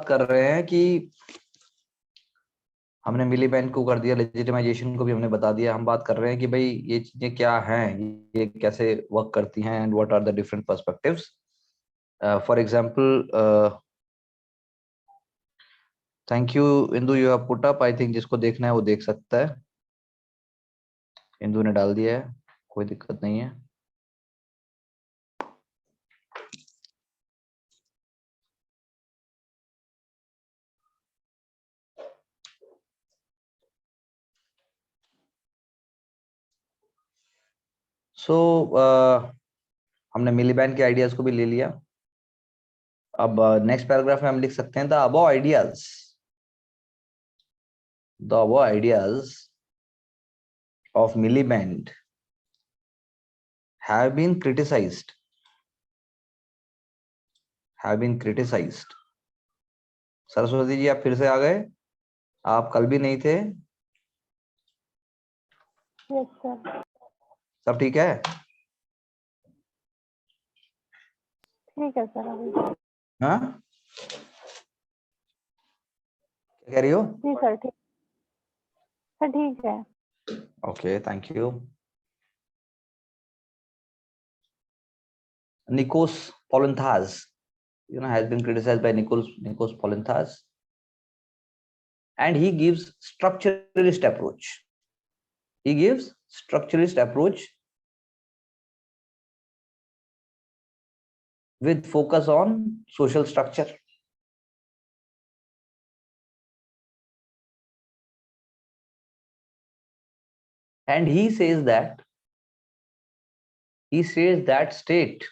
बात कर रहे हैं कि हमने मिलीबैंड को कर दिया, लेजिटिमाइजेशन को भी हमने बता दिया। हम बात कर रहे हैं कि भाई ये चीजें क्या हैं, ये कैसे वर्क करती हैं, and what are the different perspectives. For example, thank you Indu, you have put up. I think जिसको देखना है वो देख सकता है। इंदू ने डाल दिया है, कोई दिक्कत नहीं है। सो हमने मिलीबैंड के आइडियाज को भी ले लिया। अब नेक्स्ट पैराग्राफ में हम लिख सकते हैं, the above ideas of Miliband have been criticized. Saraswati ji आप फिर से आ गए, आप कल भी नहीं थे। Yes sir. सब ठीक है? ठीक है सर। अभी हाँ, क्या कह रही हो? जी सर, ठीक सर, ठीक है। Okay, thank you. Nikos Polynthes, has been criticized by Nikos Polynthes, and he gives structuralist approach. With focus on social structure. And he says that state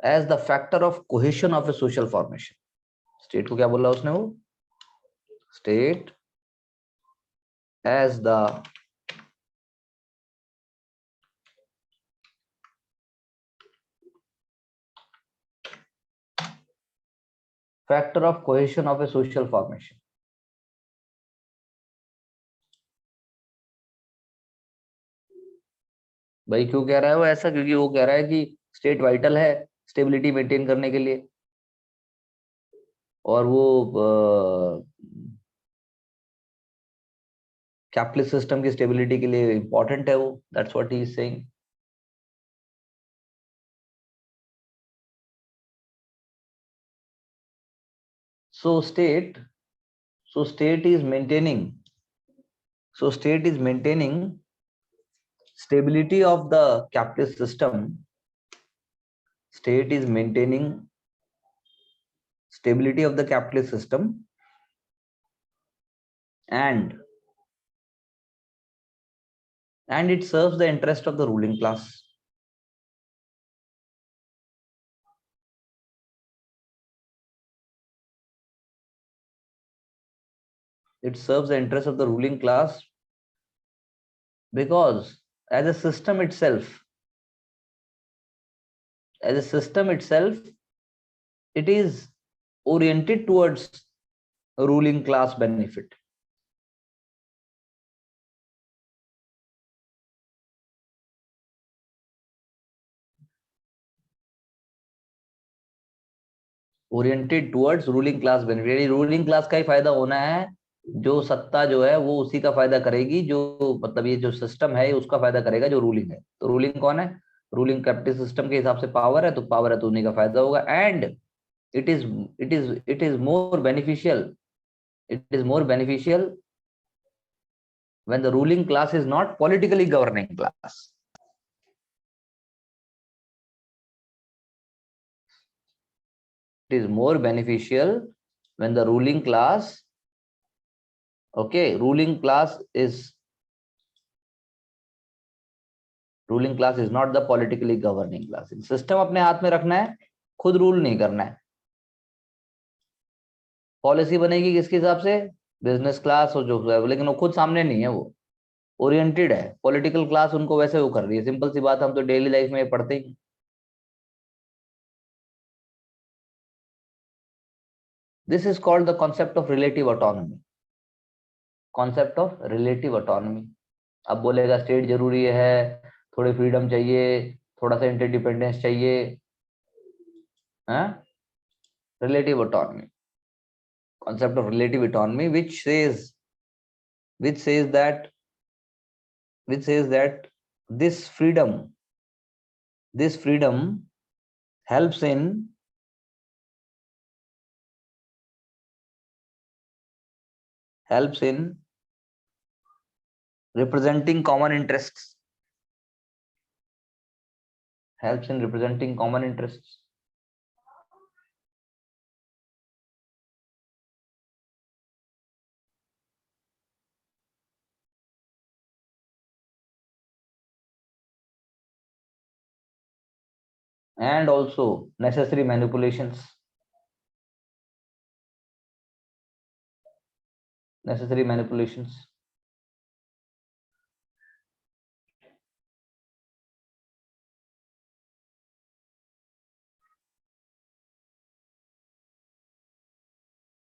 as the factor of cohesion of a social formation. State को क्या बोला उसने? वो state as the factor of cohesion of a social formation. भाई क्यों कह रहा है वो ऐसा? क्योंकि वो कह रहा है कि स्टेट वाइटल है स्टेबिलिटी मेंटेन करने के लिए, और वो कैपिटलिस्ट सिस्टम की स्टेबिलिटी के लिए इंपॉर्टेंट है वो। That's what he is saying. So state is maintaining stability of the capitalist system. State is maintaining stability of the capitalist system, and it serves the interest of the ruling class. It serves the interest of the ruling class because as a system itself, it is oriented towards ruling class benefit. Oriented towards ruling class benefit, यानी ruling class का ही फायदा होना है। जो सत्ता जो है वो उसी का फायदा करेगी, जो मतलब ये जो सिस्टम है उसका फायदा करेगा जो रूलिंग है। तो रूलिंग कौन है? रूलिंग कैपिटल सिस्टम के हिसाब से पावर है, तो पावर है तो उन्हीं का फायदा होगा। And it is more beneficial when the ruling class is not politically governing class. It is more beneficial when the ruling class is not the politically governing class. System अपने हाथ में रखना है, खुद रूल नहीं करना है। पॉलिसी बनेगी किसके हिसाब से? बिजनेस क्लास और जो है, लेकिन वो खुद सामने नहीं है, वो ओरिएंटेड है। पॉलिटिकल क्लास उनको वैसे वो कर रही है। सिंपल सी बात, हम तो डेली लाइफ में पढ़ते ही। This is called the concept of relative autonomy. Concept of relative autonomy. अब बोलेगा स्टेट जरूरी है, थोड़ी फ्रीडम चाहिए, थोड़ा सा इंटरडिपेंडेंस चाहिए, हाँ, relative autonomy, concept of relative autonomy, which says that this freedom helps in representing common interests, and also necessary manipulations,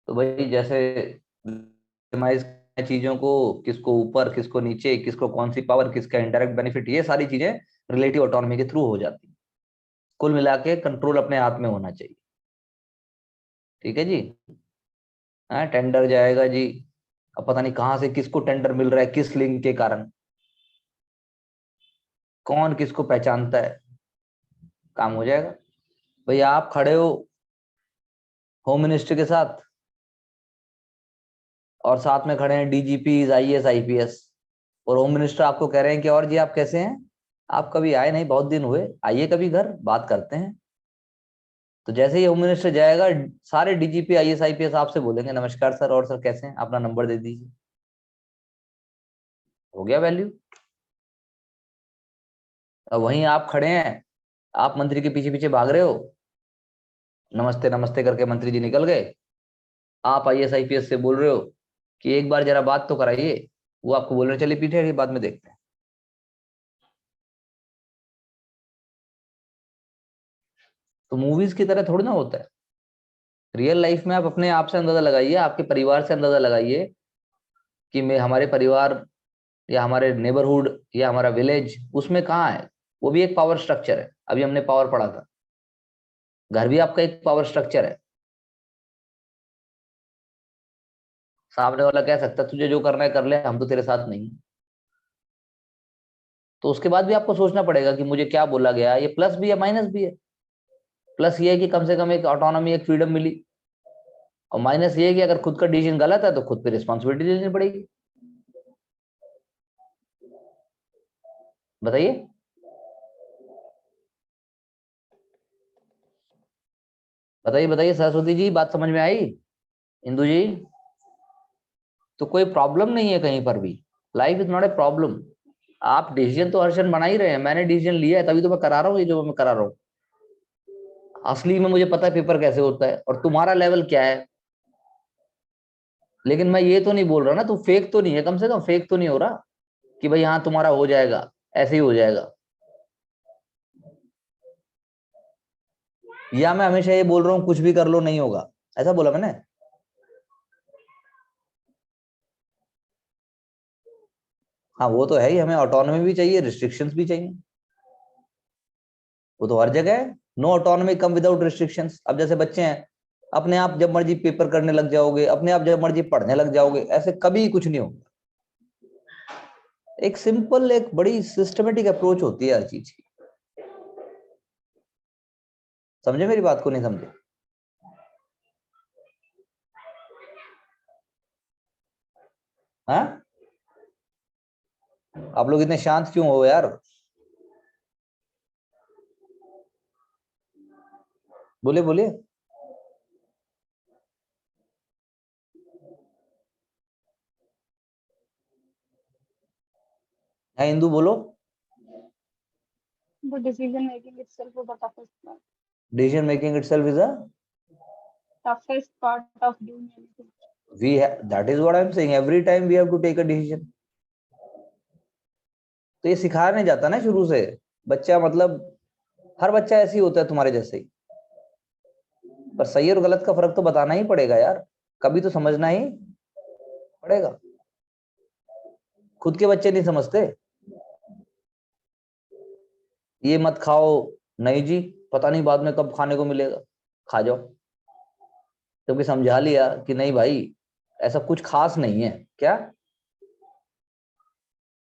तो भाई जैसे minimize चीजों को, किसको ऊपर किसको नीचे, किसको कौन सी पावर, किसका इनडायरेक्ट बेनिफिट, ये सारी चीजें रिलेटिव ऑटोनॉमी के थ्रू हो जाती है। कुल मिला के कंट्रोल अपने हाथ में होना चाहिए। ठीक है जी। हाँ, टेंडर जाएगा जी, अब पता नहीं कहां से किसको टेंडर मिल रहा है, किस लिंक के कारण, कौन किसको पहचानता है, काम हो जाएगा। भाई आप खड़े हो होम मिनिस्टर के साथ, और साथ में खड़े हैं डीजीपी, आईएएस, आईपीएस, और होम मिनिस्टर आपको कह रहे हैं कि और जी आप कैसे हैं, आप कभी आए नहीं, बहुत दिन हुए, आइए कभी घर बात करते हैं। तो जैसे ही होम मिनिस्टर जाएगा, सारे डीजीपी, आईएएस, आईपीएस आपसे बोलेंगे नमस्कार सर, और सर कैसे हैं, अपना नंबर दे दीजिए। हो गया वैल्यू। अब वहीं आप खड़े हैं, आप मंत्री के पीछे पीछे भाग रहे हो, नमस्ते नमस्ते करके मंत्री जी निकल गए, आप आईएएस आईपीएस से बोल रहे हो कि एक बार जरा बात तो कराइए, वो आपको बोल रहे चलिए पीछे हटिए, बाद में देखते हैं। तो मूवीज की तरह थोड़ी ना होता है। रियल लाइफ में आप अपने आप से अंदाजा लगाइए, आपके परिवार से अंदाजा लगाइए कि मैं, हमारे परिवार या हमारे नेबरहुड या हमारा विलेज, उसमें कहाँ है, वो भी एक पावर स्ट्रक्चर है। अभी हमने पावर पढ़ा था, घर भी आपका एक पावर स्ट्रक्चर है। सामने वाला कह सकता है तुझे जो करना है कर ले, हम तो तेरे साथ नहीं। तो उसके बाद भी आपको सोचना पड़ेगा कि मुझे क्या बोला गया, ये प्लस भी है माइनस भी है। प्लस ये है कि कम से कम एक ऑटोनॉमी, एक फ्रीडम मिली, और माइनस ये है कि अगर खुद का डिसीजन गलत है तो खुद पे रिस्पॉन्सिबिलिटी लेनी पड़ेगी। बताइए। बताइए बताइए सरस्वती जी, बात समझ में आई? इंदु जी, तो कोई प्रॉब्लम नहीं है कहीं पर भी, life is not a problem. आप डिसीजन तो हर क्षण बना ही रहे हैं, मैंने डिसीजन लिया है तभी तो मैं करा रहा हूँ ये जो मैं करा रहा हूँ। असली में मुझे पता है पेपर कैसे होता है और तुम्हारा लेवल क्या है। लेकिन मैं ये तो नहीं बोल रहा ना, तू फेक तो नहीं है, कम से कम फेक तो नहीं हो रहा कि भाई हाँ तुम्हारा हो जाएगा, ऐसे ही हो जाएगा। या मैं हमेशा ये बोल रहा हूँ कुछ भी कर लो नहीं होगा, ऐसा बोला मैंने? हाँ वो तो है ही, हमें ऑटोनॉमी भी चाहिए, रिस्ट्रिक्शंस भी चाहिए, वो तो हर जगह है। No autonomy come without restrictions. अब जैसे बच्चे हैं, अपने आप जब मर्जी पेपर करने लग जाओगे, अपने आप जब मर्जी पढ़ने लग जाओगे, ऐसे कभी कुछ नहीं होगा। एक सिंपल, एक बड़ी सिस्टमेटिक अप्रोच होती है हर चीज की। समझे मेरी बात को, नहीं समझे? हाँ, आप लोग इतने शांत क्यों हो यार? बोले बोले। हाँ इंदु बोलो। The decision making itself is the toughest part. Decision making itself is a, Toughest part of doing anything. that is what I'm saying, every time we have to take a decision. तो ये सिखाया नहीं जाता ना शुरू से। बच्चा मतलब हर बच्चा ऐसे ही होता है तुम्हारे जैसे ही, पर सही और गलत का फर्क तो बताना ही पड़ेगा यार, कभी तो समझना ही पड़ेगा। खुद के बच्चे नहीं समझते। ये मत खाओ, नहीं जी पता नहीं बाद में कब खाने को मिलेगा, खा जाओ। जबकि समझा लिया कि नहीं भाई ऐसा कुछ खास नहीं है, क्या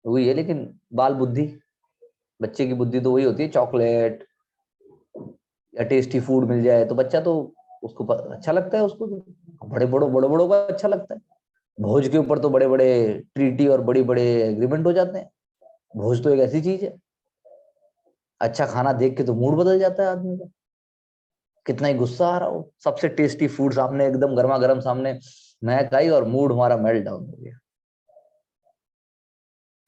वही है। लेकिन बाल बुद्धि, बच्चे की बुद्धि तो वही होती है, चॉकलेट या टेस्टी फूड मिल जाए तो बच्चा तो उसको अच्छा लगता है, उसको तो बड़े बड़ों का अच्छा लगता है। भोज के ऊपर तो बड़े बड़े ट्रीटी और बड़ी बड़े एग्रीमेंट हो जाते हैं। भोज तो एक ऐसी चीज है, अच्छा खाना देख के तो मूड बदल जाता है आदमी का, कितना ही गुस्सा आ रहा हो, सबसे टेस्टी फूड सामने एकदम गर्मा गर्म सामने महक आई और मूड हमारा मेल्ट डाउन हो गया।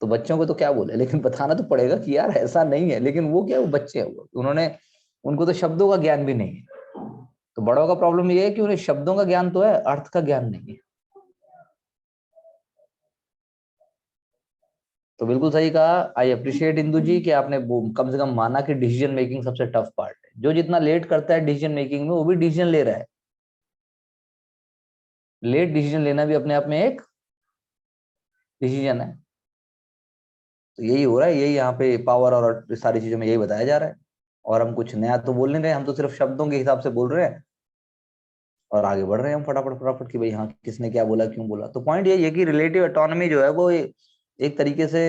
तो बच्चों को तो क्या बोले, लेकिन बताना तो पड़ेगा कि यार ऐसा नहीं है। लेकिन वो क्या, वो बच्चे हैं, वो उन्होंने, उनको तो शब्दों का ज्ञान भी नहीं है। तो बड़ों का प्रॉब्लम ये है कि उन्हें शब्दों का ज्ञान तो है, अर्थ का ज्ञान नहीं है। तो बिल्कुल सही कहा। आई अप्रिशिएट इंदु जी कि आपने कम से कम माना कि डिसीजन मेकिंग सबसे टफ पार्ट है। जो जितना लेट करता है डिसीजन मेकिंग में, वो भी डिसीजन ले रहा है। लेट डिसीजन लेना भी अपने आप में एक डिसीजन है। तो यही हो रहा है, यही यहाँ पे पावर और सारी चीजों में यही बताया जा रहा है। और हम कुछ नया तो बोल नहीं रहे, हम तो सिर्फ शब्दों के हिसाब से बोल रहे हैं और आगे बढ़ रहे हैं हम फटाफट फटाफट कि भाई हाँ किसने क्या बोला, क्यों बोला। तो पॉइंट ये है कि रिलेटिव ऑटोनॉमी जो है वो एक तरीके से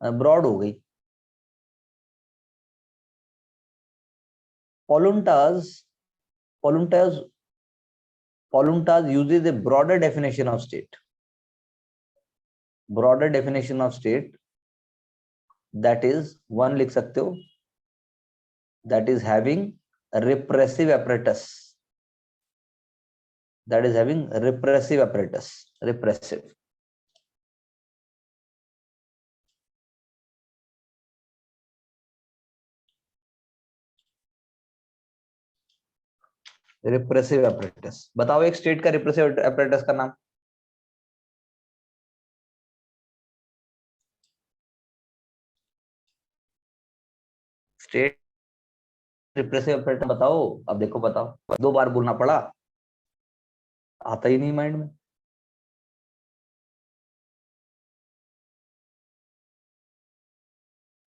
ब्रॉड हो गई। पोलुंटाज पोलुंटाज पोलुंटाज uses a broader definition of state, broader definition of state, that is one लिख सकते हो, that is having a repressive apparatus, that is having repressive apparatus, repressive। Repressive apparatus, बताओ एक स्टेट का रिप्रेसिव apparatus का नाम। स्टेट रिप्रेसिव apparatus बताओ, अब देखो बताओ, 2 बार बोलना पड़ा, आता ही नहीं माइंड में।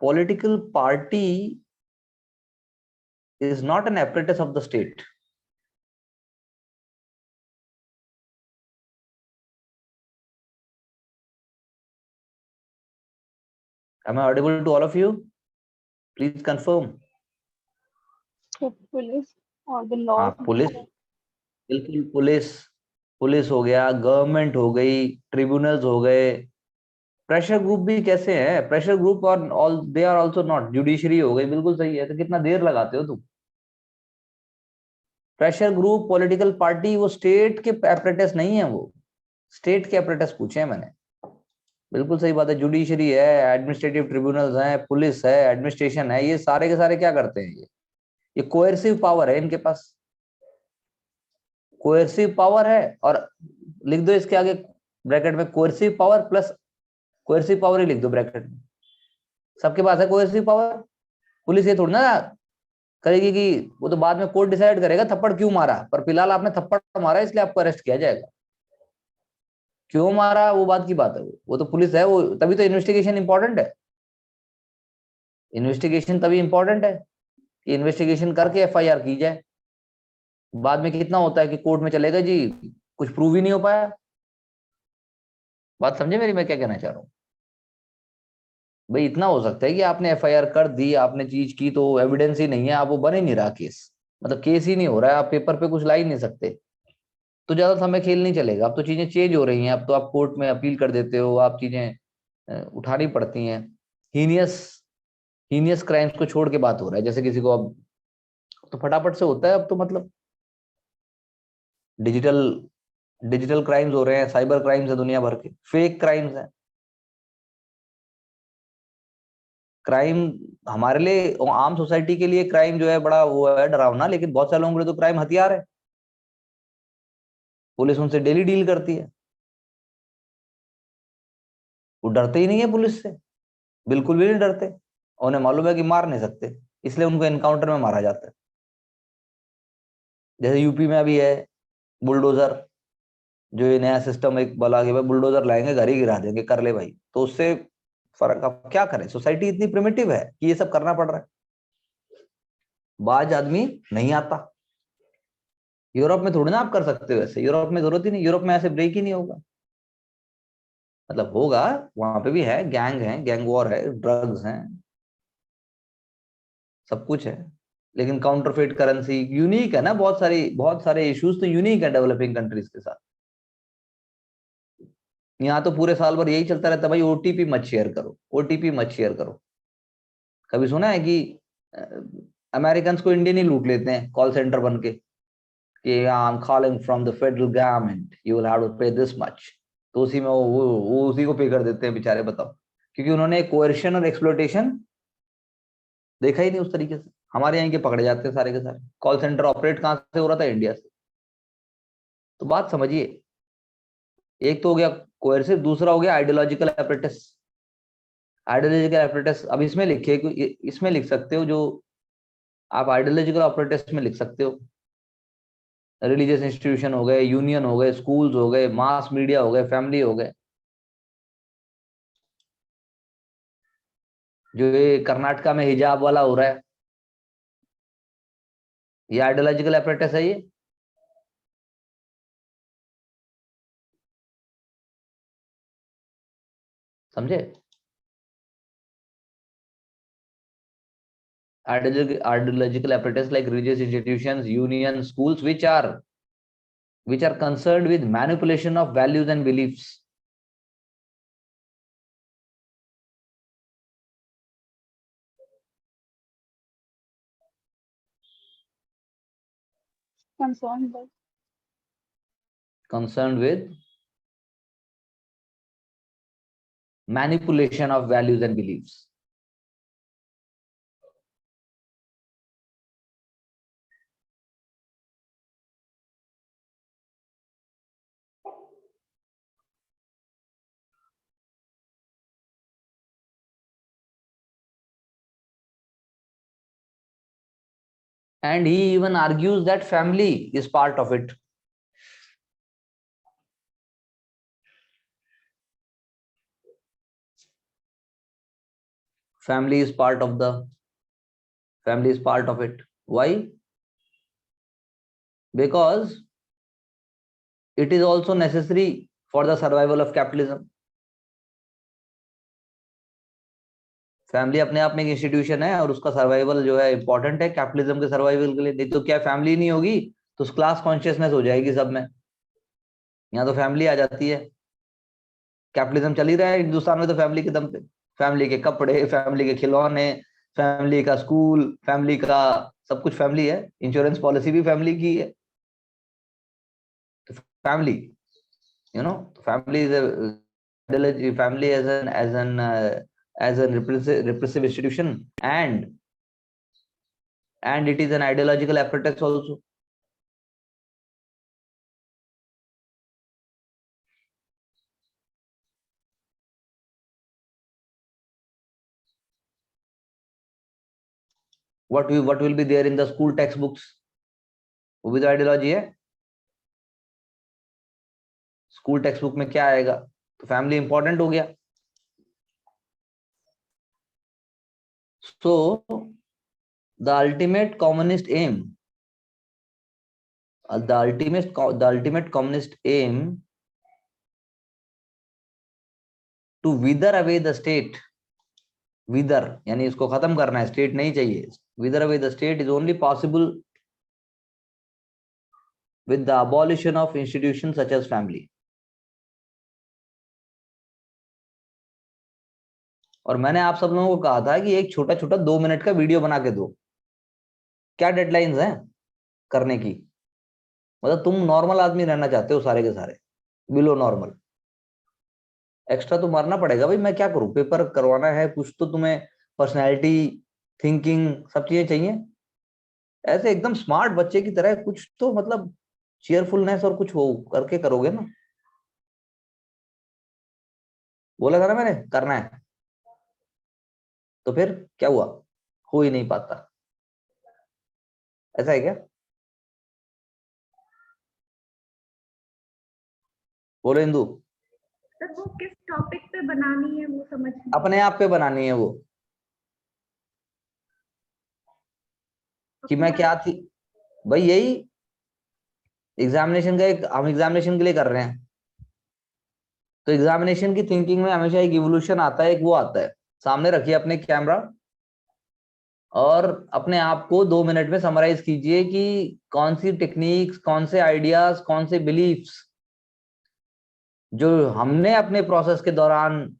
Political party is not an apparatus of the state। Am I audible to all of you? Please confirm। Police or the law। हाँ पुलिस, बिल्कुल पुलिस, पुलिस हो गया, गवर्नमेंट हो गई, ट्रिब्यूनल्स हो गए। प्रेशर ग्रुप भी कैसे हैं, प्रेशर ग्रुप और all they are also not, judiciary हो गई, बिल्कुल सही है। तो कितना देर लगाते हो तुम। प्रेशर ग्रुप, पॉलिटिकल पार्टी, वो स्टेट के एपरेटस नहीं है, वो स्टेट के एपरेटस पूछे हैं मैंने। बिल्कुल सही बात है। जुडिशरी है, एडमिनिस्ट्रेटिव ट्रिब्यूनल्स हैं, पुलिस है, एडमिनिस्ट्रेशन है, ये सारे के सारे क्या करते हैं, ये कोएर्सिव पावर है इनके पास, कोएर्सिव पावर है। और लिख दो इसके आगे ब्रैकेट में coercive power plus, coercive power ही लिख दो ब्रैकेट में। सबके पास है कोएर्सिव पावर। पुलिस ये थोड़ी ना करेगी कि वो तो बाद में कोर्ट डिसाइड करेगा थप्पड़ क्यों मारा, पर फिलहाल आपने थप्पड़ मारा इसलिए आपको अरेस्ट किया जाएगा। क्यों मारा वो बात की बात है, वो तो पुलिस है, वो तभी तो इन्वेस्टिगेशन इंपॉर्टेंट है। इन्वेस्टिगेशन तभी इंपॉर्टेंट है कि इन्वेस्टिगेशन करके एफआईआर की जाए। बाद में कितना होता है कि कोर्ट में चलेगा जी कुछ प्रूव ही नहीं हो पाया। बात समझे मेरी, मैं क्या कहना चाह रहा हूँ। भाई इतना हो सकता है कि आपने एफआईआर कर दी, आपने चीज की, तो एविडेंस ही नहीं है, आप वो बन ही नहीं रहा केस, मतलब केस ही नहीं हो रहा है, आप पेपर पे कुछ ला ही नहीं सकते, तो ज्यादा समय खेल नहीं चलेगा। अब तो चीजें चेंज हो रही हैं, अब तो आप कोर्ट में अपील कर देते हो, आप चीजें उठानी पड़ती हैं। हीनियस हीनियस क्राइम्स को छोड़ के बात हो रहा है, जैसे किसी को अब तो फटाफट से होता है अब तो, मतलब डिजिटल डिजिटल क्राइम्स हो रहे हैं, साइबर क्राइम्स है दुनिया भर के, फेक क्राइम्स है। क्राइम हमारे लिए, आम सोसाइटी के लिए क्राइम जो है बड़ा वो है, डरावना, लेकिन बहुत सारे लोगों के लिए तो क्राइम हथियार है। पुलिस उनसे डेली डील करती है, वो डरते ही नहीं है पुलिस से, बिल्कुल भी नहीं डरते। उन्हें मालूम है कि मार नहीं सकते, इसलिए उनको एनकाउंटर में मारा जाता है। जैसे यूपी में अभी है बुलडोजर, जो ये नया सिस्टम एक बोला कि भाई बुलडोजर लाएंगे घर ही गिरा देंगे, कर ले भाई, तो उससे फर्क। अब क्या करें, सोसाइटी इतनी प्रिमिटिव है कि ये सब करना पड़ रहा है। बाज आदमी नहीं आता। यूरोप में थोड़ी ना आप कर सकते हो ऐसे, यूरोप में जरूरत ही नहीं, यूरोप में ऐसे ब्रेक ही नहीं होगा। मतलब होगा, वहां पे भी है, गैंग वॉर है, ड्रग्स हैं, सब कुछ है। लेकिन काउंटरफेट करेंसी यूनिक है ना, बहुत सारे इश्यूज तो यूनिक है डेवलपिंग कंट्रीज के साथ। यहाँ तो पूरे साल भर यही चलता रहता है, भाई ओटीपी मत शेयर करो, ओटीपी मत शेयर करो। कभी सुना है कि अमेरिकन को इंडियन ही लूट लेते हैं कॉल सेंटर बन के, कि I am calling from the federal government, you will have to pay this much. तो उसी में वो उसी को पे कर देते हैं बेचारे, बताओ। क्योंकि उन्होंने कोएर्शन और एक्सप्लोइटेशन देखा ही नहीं उस तरीके से। हमारे यहाँ के पकड़े जाते हैं सारे के सारे। कॉल सेंटर ऑपरेट कहाँ से हो रहा था? इंडिया से। तो बात समझिए, एक तो हो गया कोएर्सिव, दूसरा हो गया आइडियोलॉजिकल एपरेटस। आइडियोलॉजिकल एपरेटस अब इसमें लिखे, इसमें लिख सकते हो जो आप आइडियोलॉजिकल ऑपरेटस में लिख सकते हो। रिलीजियस इंस्टीट्यूशन हो गए, यूनियन हो गए, स्कूल्स हो गए, मास मीडिया हो गए, फैमिली हो गए। जो ये कर्नाटका में हिजाब वाला हो रहा है, ये आइडियोलॉजिकल एपरेटस है ये। समझे? Ideological apparatus like religious institutions, unions, schools, which are concerned with manipulation of values and beliefs. concerned with. Concerned with manipulation of values and beliefs. And he even argues that family is part of it. Family is part of the family is part of it. Why? Because it is also necessary for the survival of capitalism. Family अपने आप में एक institution है और उसका survival जो है important है कैपिटलिज्म के सर्वाइवल के लिए। नहीं तो क्या फैमिली नहीं होगी तो क्लास कॉन्शियसनेस हो जाएगी सब में। यहाँ तो फैमिली आ जाती है, कैपिटलिज्म चल ही रहा है हिंदुस्तान में तो फैमिली के दम पे। फैमिली के कपड़े, फैमिली के खिलौने, फैमिली का स्कूल, फैमिली का सब कुछ फैमिली है। इंश्योरेंस पॉलिसी भी फैमिली की है। तो family, family is family as an repressive institution, and it is an ideological apparatus also. What will be there in the school textbooks? वो भी तो आइडियोलॉजी है। स्कूल टेक्स्ट बुक में क्या आएगा? तो फैमिली इंपॉर्टेंट हो गया। So the ultimate communist um the ultimate communist aim to wither away the state, wither यानी इसको खत्म करना है, स्टेट नहीं चाहिए। wither away the state is only possible with the abolition of institutions such as family. और मैंने आप सब लोगों को कहा था कि एक छोटा छोटा 2 मिनट का वीडियो बना के दो। क्या डेडलाइंस हैं करने की? मतलब तुम नॉर्मल आदमी रहना चाहते हो सारे के सारे, बिलो नॉर्मल। एक्स्ट्रा तो मारना पड़ेगा भाई, मैं क्या करूं? पेपर करवाना है कुछ तो तुम्हें पर्सनैलिटी, थिंकिंग, सब चीजें चाहिए। ऐसे एकदम स्मार्ट बच्चे की तरह कुछ तो मतलब चीयरफुलनेस और कुछ हो करके करोगे ना। बोला था ना मैंने करना है, तो फिर क्या हुआ? हो ही नहीं पाता। ऐसा है क्या? बोलो इंदु। सर वो किस टॉपिक पे बनानी है वो समझ नहीं। अपने आप पे बनानी है वो, कि मैं क्या थी। भाई यही एग्जामिनेशन का एक, हम एग्जामिनेशन के लिए कर रहे हैं, तो एग्जामिनेशन की थिंकिंग में हमेशा एक इवोल्यूशन आता है, एक वो आता है। सामने रखिए अपने कैमरा और अपने आप को 2 मिनट में समराइज कीजिए कि कौन सी टेक्निक्स, कौन से आइडियाज, कौन से बिलीफ्स जो हमने अपने प्रोसेस के दौरान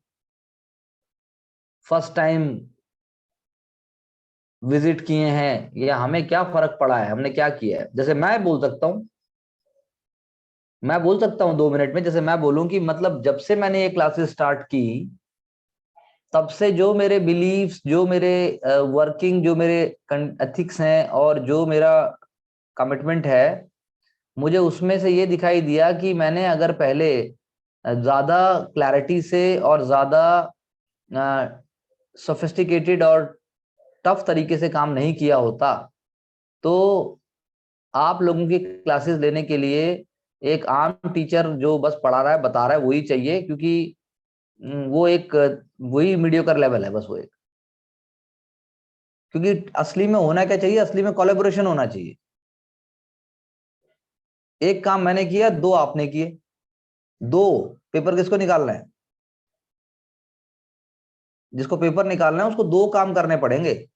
फर्स्ट टाइम विजिट किए हैं, या हमें क्या फर्क पड़ा है, हमने क्या किया है। जैसे मैं बोल सकता हूं, 2 मिनट में, जैसे मैं बोलूं कि मतलब जब से मैंने ये क्लासेस स्टार्ट की, तब से जो मेरे बिलीफ्स, जो मेरे वर्किंग, जो मेरे एथिक्स हैं और जो मेरा कमिटमेंट है, मुझे उसमें से ये दिखाई दिया कि मैंने अगर पहले ज्यादा क्लैरिटी से और ज्यादा सोफिस्टिकेटेड और टफ तरीके से काम नहीं किया होता, तो आप लोगों की क्लासेस लेने के लिए एक आम टीचर जो बस पढ़ा रहा है, बता रहा है, वही चाहिए, क्योंकि वो एक वही मीडियोकर लेवल है बस वो एक। क्योंकि असली में होना क्या चाहिए, असली में कोलैबोरेशन होना चाहिए। एक काम मैंने किया, 2 आपने किए, 2 पेपर किसको निकालना है? जिसको पेपर निकालना है उसको 2 काम करने पड़ेंगे,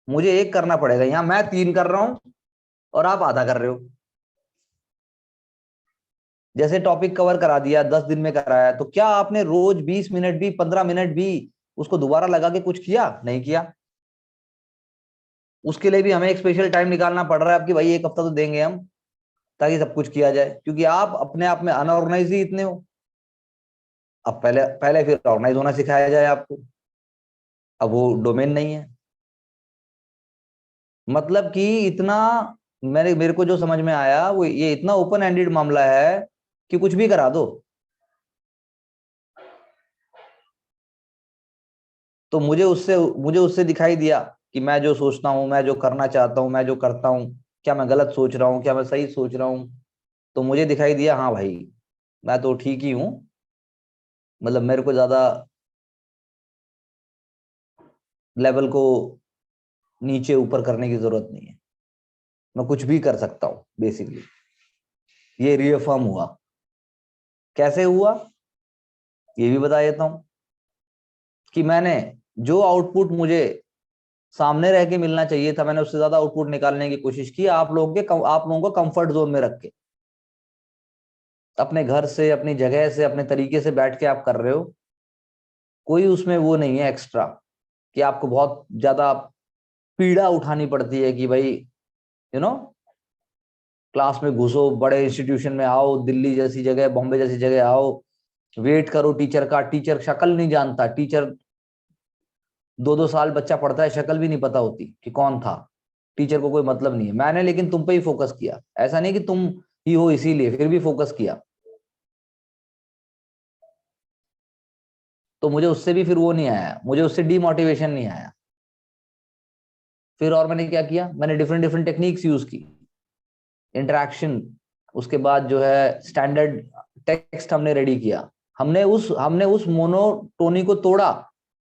मुझे 1 करना पड़ेगा। यहां मैं 3 कर रहा हूं और आप आधा कर रहे हो। जैसे टॉपिक कवर करा दिया, 10 दिन में कराया, तो क्या आपने रोज 20 मिनट भी, 15 मिनट भी उसको दोबारा लगा के कुछ किया? नहीं किया। उसके लिए भी हमें एक स्पेशल टाइम निकालना पड़ रहा है आपकी, भाई 1 हफ्ता तो देंगे हम, ताकि सब कुछ किया जाए, क्योंकि आप अपने आप में अनऑर्गेनाइज ही इतने हो। अब पहले पहले फिर ऑर्गेनाइज होना सिखाया जाए आपको, अब वो डोमेन नहीं है। मतलब कि इतना, मेरे को जो समझ में आया वो ये इतना ओपन एंडेड मामला है कि कुछ भी करा दो। तो मुझे उससे दिखाई दिया कि मैं जो सोचता हूं, मैं जो करना चाहता हूं, मैं जो करता हूं, क्या मैं गलत सोच रहा हूं, क्या मैं सही सोच रहा हूं। तो मुझे दिखाई दिया, हाँ भाई मैं तो ठीक ही हूं, मतलब मेरे को ज्यादा लेवल को नीचे ऊपर करने की जरूरत नहीं है, मैं कुछ भी कर सकता हूं बेसिकली। ये रियफर्म हुआ। कैसे हुआ ये भी बता देता हूं, कि मैंने जो आउटपुट मुझे सामने रह के मिलना चाहिए था, मैंने उससे ज्यादा आउटपुट निकालने की कोशिश की, आप लोगों को कंफर्ट जोन में रख के, अपने घर से, अपनी जगह से, अपने तरीके से बैठ के आप कर रहे हो। कोई उसमें वो नहीं है एक्स्ट्रा कि आपको बहुत ज्यादा पीड़ा उठानी पड़ती है कि भाई यू नो क्लास में घुसो, बड़े इंस्टीट्यूशन में आओ, दिल्ली जैसी जगह, बॉम्बे जैसी जगह आओ, वेट करो टीचर का, टीचर शक्ल नहीं जानता, टीचर 2-2 साल बच्चा पढ़ता है, शक्ल भी नहीं पता होती कि कौन था। टीचर को कोई मतलब नहीं है। मैंने लेकिन तुम पे ही फोकस किया, ऐसा नहीं कि तुम ही हो इसीलिए, फिर भी फोकस किया। तो मुझे उससे भी फिर वो नहीं आया, मुझे उससे डीमोटिवेशन नहीं आया। फिर और मैंने क्या किया, मैंने डिफरेंट डिफरेंट टेक्निक्स यूज की, इंटरेक्शन, उसके बाद जो है स्टैंडर्ड टेक्स्ट हमने रेडी किया। हमने उस मोनोटोनी को तोड़ा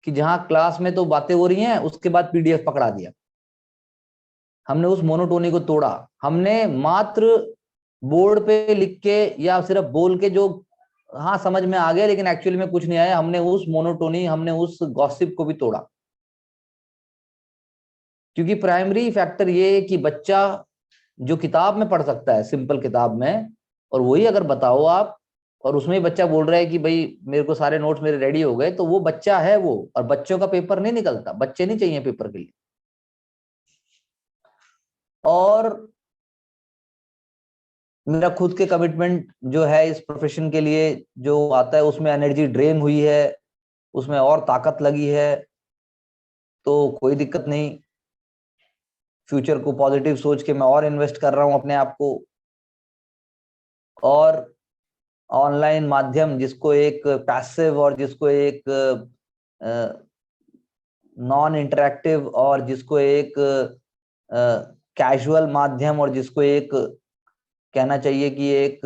कि जहां क्लास में तो बातें हो रही हैं, उसके बाद पीडीएफ पकड़ा दिया। हमने उस मोनोटोनी को तोड़ा। हमने मात्र बोर्ड पे लिख के या सिर्फ बोल के जो, हाँ समझ में आ गया लेकिन एक्चुअली में कुछ नहीं आया, हमने उस मोनोटोनी, हमने उस गॉसिप को भी तोड़ा। क्योंकि प्राइमरी फैक्टर ये है कि बच्चा जो किताब में पढ़ सकता है, सिंपल किताब में, और वही अगर बताओ आप, और उसमें ही बच्चा बोल रहा है कि भाई मेरे को सारे नोट्स मेरे रेडी हो गए, तो वो बच्चा है वो। और बच्चों का पेपर नहीं निकलता, बच्चे नहीं चाहिए पेपर के लिए। और मेरा खुद के कमिटमेंट जो है इस प्रोफेशन के लिए जो आता है, उसमें एनर्जी ड्रेन हुई है, उसमें और ताकत लगी है, तो कोई दिक्कत नहीं। फ्यूचर को पॉजिटिव सोच के मैं और इन्वेस्ट कर रहा हूं अपने आप को। और ऑनलाइन माध्यम जिसको एक पैसिव और जिसको एक नॉन इंटरेक्टिव और जिसको एक कैजुअल माध्यम और जिसको एक कहना चाहिए कि एक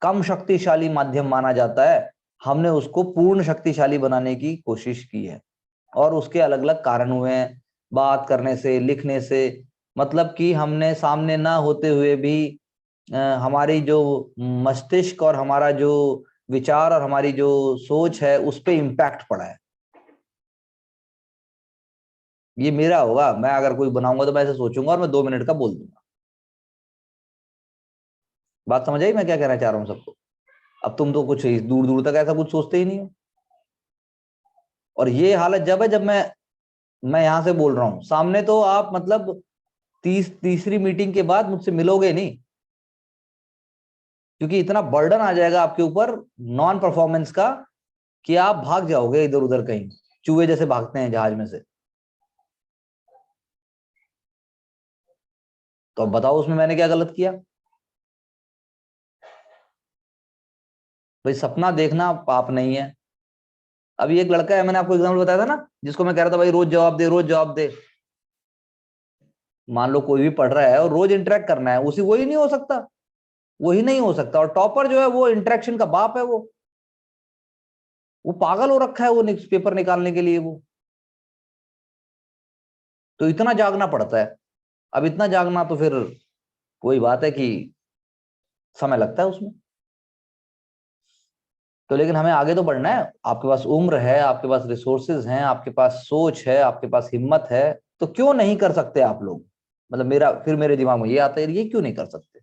कम शक्तिशाली माध्यम माना जाता है, हमने उसको पूर्ण शक्तिशाली बनाने की कोशिश की है। और उसके अलग अलग कारण हुए हैं, बात करने से, लिखने से, मतलब कि हमने सामने ना होते हुए भी हमारी जो मस्तिष्क और हमारा जो विचार और हमारी जो सोच है उस पे इम्पैक्ट पड़ा है। ये मेरा होगा, मैं अगर कोई बनाऊंगा तो मैं ऐसे सोचूंगा और मैं 2 मिनट का बोल दूंगा। बात समझ आई मैं क्या कहना चाह रहा हूँ सबको? अब तुम तो कुछ दूर दूर तक ऐसा कुछ सोचते ही नहीं हो। और ये हालत जब है जब मैं यहां से बोल रहा हूं, सामने तो आप मतलब तीसरी मीटिंग के बाद मुझसे मिलोगे नहीं, क्योंकि इतना बर्डन आ जाएगा आपके ऊपर नॉन परफॉर्मेंस का कि आप भाग जाओगे इधर उधर कहीं, चूहे जैसे भागते हैं जहाज में से। तो अब बताओ उसमें मैंने क्या गलत किया? भाई सपना देखना पाप नहीं है। अभी एक लड़का है, मैंने आपको एग्जाम्पल बताया था ना, जिसको मैं कह रहा था भाई रोज जवाब दे, रोज जवाब दे। मान लो कोई भी पढ़ रहा है और रोज इंटरेक्ट करना है, उसी वही नहीं हो सकता, वही नहीं हो सकता। और टॉपर जो है वो इंटरेक्शन का बाप है, वो पागल हो रखा है वो पेपर निकालने के लिए वो। तो इतना जागना पड़ता है। अब इतना जागना तो फिर वही बात है कि समय लगता है उसमें। तो लेकिन हमें आगे तो बढ़ना है। आपके पास उम्र है, आपके पास रिसोर्सेज हैं, आपके पास सोच है, आपके पास हिम्मत है, तो क्यों नहीं कर सकते आप लोग? मतलब मेरे दिमाग में ये आता है, ये क्यों नहीं कर सकते?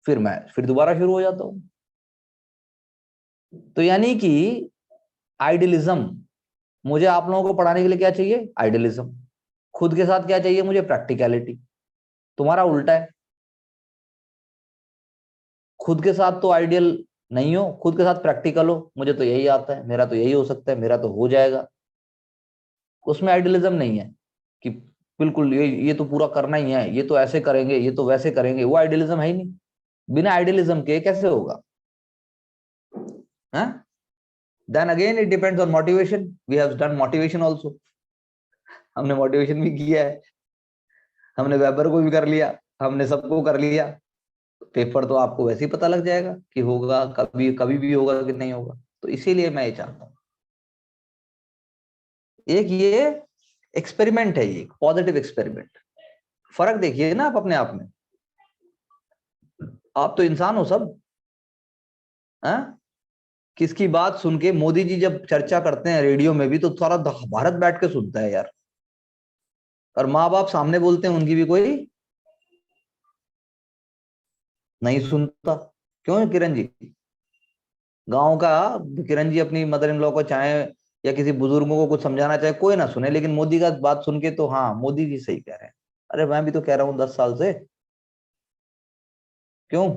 फिर दोबारा शुरू हो जाता हूँ। तो यानी कि आइडियलिज्म, मुझे आप लोगों को पढ़ाने के लिए क्या चाहिए? आइडियलिज्म। खुद के साथ क्या चाहिए मुझे? प्रैक्टिकलिटी। तुम्हारा उल्टा है, खुद के साथ तो आइडियल नहीं हो, खुद के साथ प्रैक्टिकल हो। मुझे तो यही आता है, मेरा तो यही हो सकता है, मेरा तो हो जाएगा। उसमें आइडियलिज्म नहीं है कि बिल्कुल ये तो पूरा करना ही है, ये तो ऐसे करेंगे, ये तो वैसे करेंगे। वो आइडियलिज्म है ही नहीं। बिना आइडियलिज्म के कैसे होगा? हाँ, then again it depends on motivation. We have done motivation also, हमने मोटिवेशन भी किया है, हमने वेबर को भी कर लिया, हमने सबको कर लिया। पेपर तो आपको वैसे ही पता लग जाएगा कि होगा, कभी कभी भी होगा कि नहीं होगा। तो इसीलिए मैं ये चाहता हूँ, एक ये एक्सपेरिमेंट है, ये पॉजिटिव एक्सपेरिमेंट। फर्क देखिए ना आप अपने आप में, आप तो इंसान हो सब। हाँ, किसकी बात सुन के मोदी जी जब चर्चा करते हैं रेडियो में भी, तो सारा भारत बैठ के सुनता है यार। और माँ बाप सामने बोलते हैं, उनकी भी कोई नहीं सुनता। क्यों किरण जी? गांव का किरण जी अपनी मदर इन लॉ को चाहे या किसी बुजुर्गों को कुछ समझाना चाहे, कोई ना सुने, लेकिन मोदी का बात सुन के तो हाँ मोदी जी सही कह रहे हैं। अरे मैं भी तो कह रहा हूँ 10 साल से। क्यों?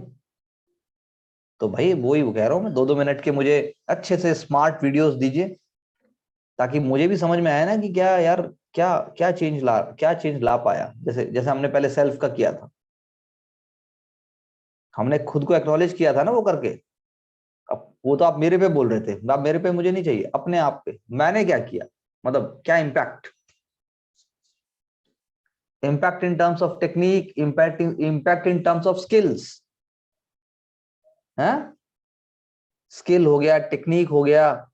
तो भाई वो कह रहा हूँ मैं, 2-2 मिनट के मुझे अच्छे से स्मार्ट वीडियोस दीजिए, ताकि मुझे भी समझ में आया ना कि क्या यार, क्या क्या चेंज ला पाया। जैसे जैसे हमने पहले सेल्फ का किया था, हमने खुद को एक्नॉलेज किया था ना वो करके। अब वो तो आप मेरे पे बोल रहे थे, आप मेरे पे मुझे नहीं चाहिए, अपने आप पे मैंने क्या किया, मतलब क्या impact. Impact in terms of technique, impact in terms of skills है। स्किल हो गया, टेक्निक हो गया,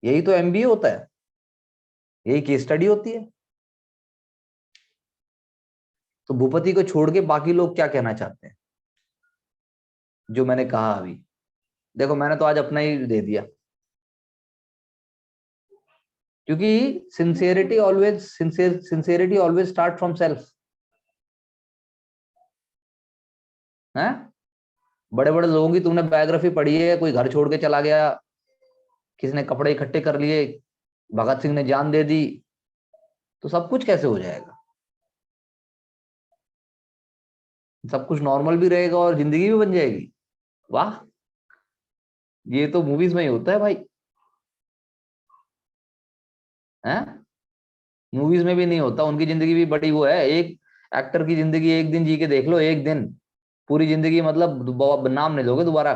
यही तो एमबीए होता है, यही केस स्टडी होती है। तो भूपति को छोड़ के बाकी लोग क्या कहना चाहते हैं जो मैंने कहा अभी? देखो मैंने तो आज अपना ही दे दिया, क्योंकि sincerity always start from self है। बड़े बड़े लोगों की तुमने बायोग्राफी पढ़ी है, कोई घर छोड़ के चला गया, किसी ने कपड़े इकट्ठे कर लिए, भगत सिंह ने जान दे दी, तो सब कुछ कैसे हो जाएगा? सब कुछ नॉर्मल भी रहेगा और जिंदगी भी बन जाएगी। वाह, ये तो मूवीज में ही होता है भाई। हैं, मूवीज में भी नहीं होता, उनकी जिंदगी भी बड़ी वो है। एक एक्टर की जिंदगी एक दिन जी के देख लो, एक दिन, पूरी जिंदगी मतलब नाम नहीं दोगे दोबारा।